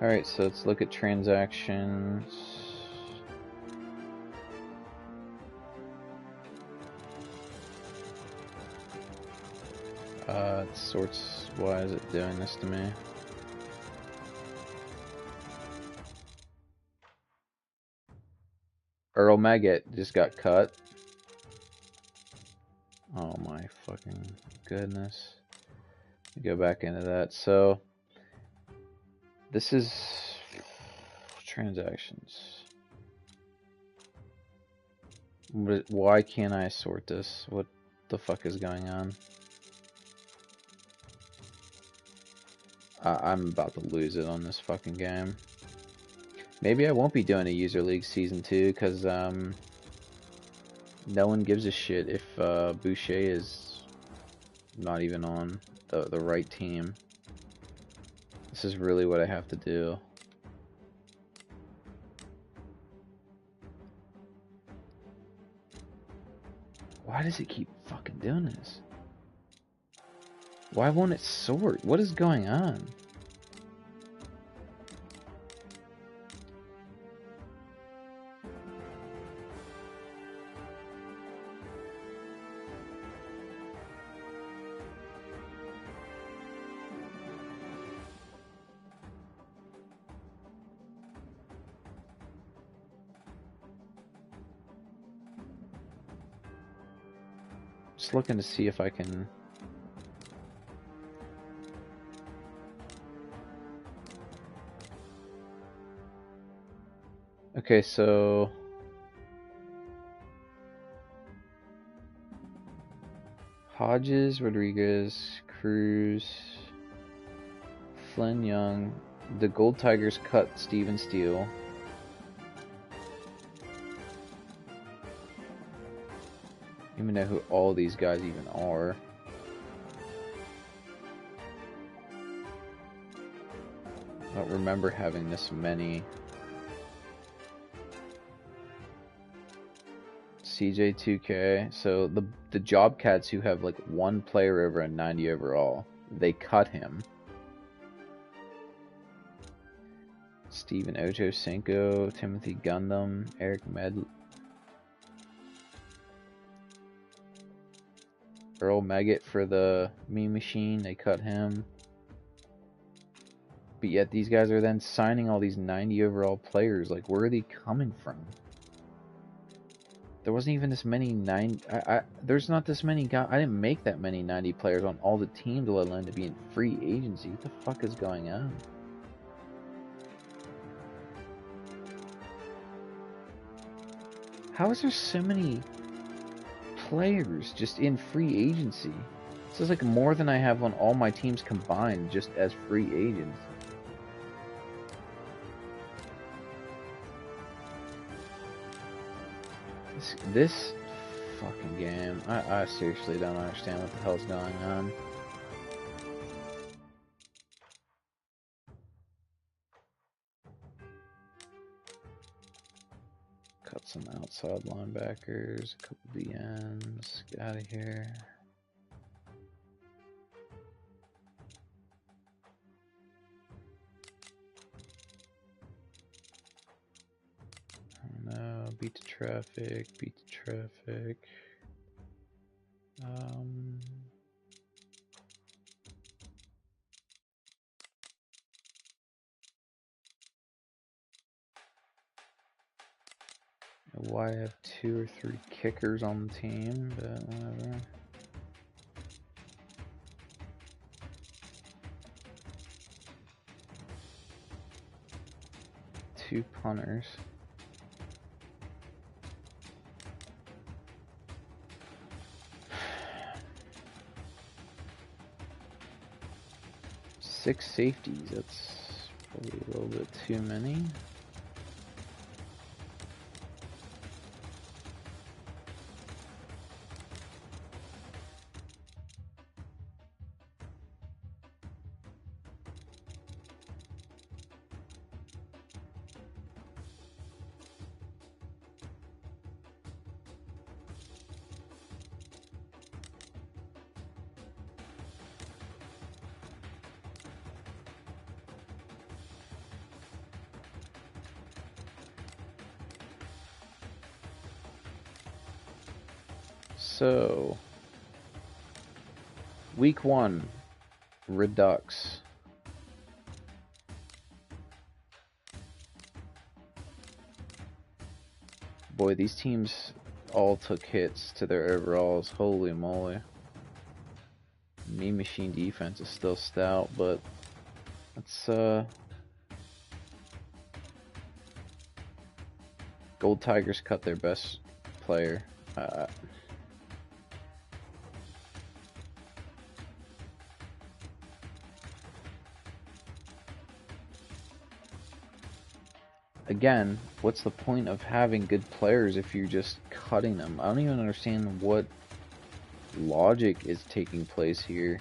Alright, so let's look at transactions. It sorts. Why is it doing this to me? Earl Maggot just got cut. Oh my fucking goodness. Go back into that. So this is transactions. Why can't I sort this? What the fuck is going on? I'm about to lose it on this fucking game. Maybe I won't be doing a user league season 2 because no one gives a shit if Boucher is not even on the right team. This is really what I have to do. Why does it keep fucking doing this? Why won't it sort? What is going on? Just looking to see if I can... Okay, so... Hodges, Rodriguez, Cruz, Flynn Young. The Gold Tigers cut Steven Steele. I don't even know who all these guys even are. I don't remember having this many. CJ2K. So the job cats who have like one player over a 90 overall, they cut him. Steven Ocho Cinco, Timothy Gundam, Eric Med. Earl Maggot for the meme machine, they cut him. But yet these guys are then signing all these 90 overall players. Like, where are they coming from? There wasn't even this many there's not this many guys. I didn't make that many 90 players on all the teams, let alone to be in free agency. What the fuck is going on? How is there so many players just in free agency? This is like more than I have on all my teams combined just as free agents. This fucking game, I seriously don't understand what the hell's going on. Cut some outside linebackers, a couple DMs, get out of here. No, beat the traffic, beat the traffic. why I have 2 or 3 kickers on the team, but whatever. Two punters. Six safeties, that's probably a little bit too many. So, week 1, Redux. Boy, these teams all took hits to their overalls. Holy moly. Mean Machine defense is still stout, but it's Gold Tigers cut their best player. Again, what's the point of having good players if you're just cutting them? I don't even understand what logic is taking place here.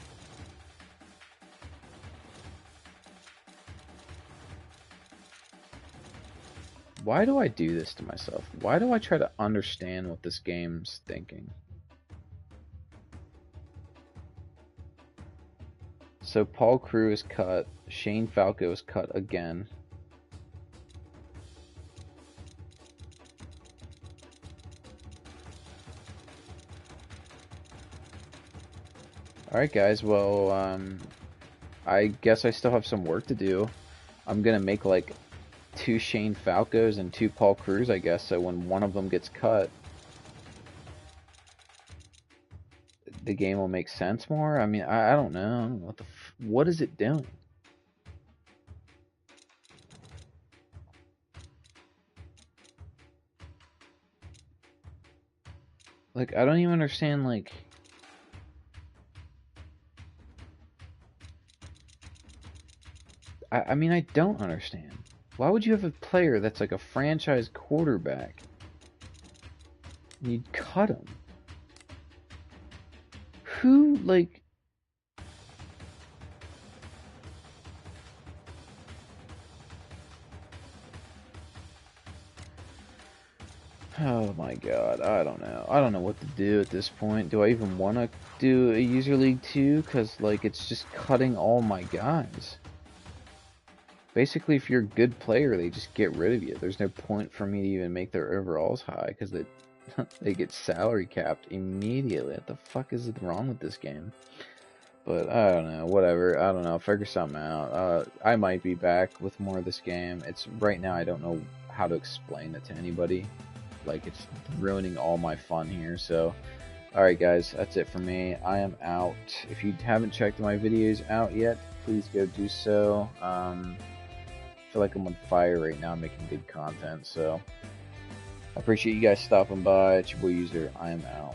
Why do I do this to myself? Why do I try to understand what this game's thinking? So Paul Crewe is cut. Shane Falco is cut again. Alright guys, well, I guess I still have some work to do. I'm gonna make like 2 Shane Falcos and 2 Paul Crews, I guess, so when one of them gets cut, the game will make sense more. I mean, I don't know. What is it doing? Like, I don't even understand, like... I mean, I don't understand. Why would you have a player that's like a franchise quarterback and you'd cut him? Who, like... Oh my god, I don't know. I don't know what to do at this point. Do I even want to do a User League 2? Because, like, it's just cutting all my guys. Basically, if you're a good player, they just get rid of you. There's no point for me to even make their overalls high, because they get salary capped immediately. What the fuck is wrong with this game? But, I don't know, whatever. I don't know, figure something out. I might be back with more of this game. It's right now, I don't know how to explain it to anybody. Like, it's ruining all my fun here, so... Alright guys, that's it for me. I am out. If you haven't checked my videos out yet, please go do so. I feel like I'm on fire right now making good content, so... I appreciate you guys stopping by. It's your boy User. I am out.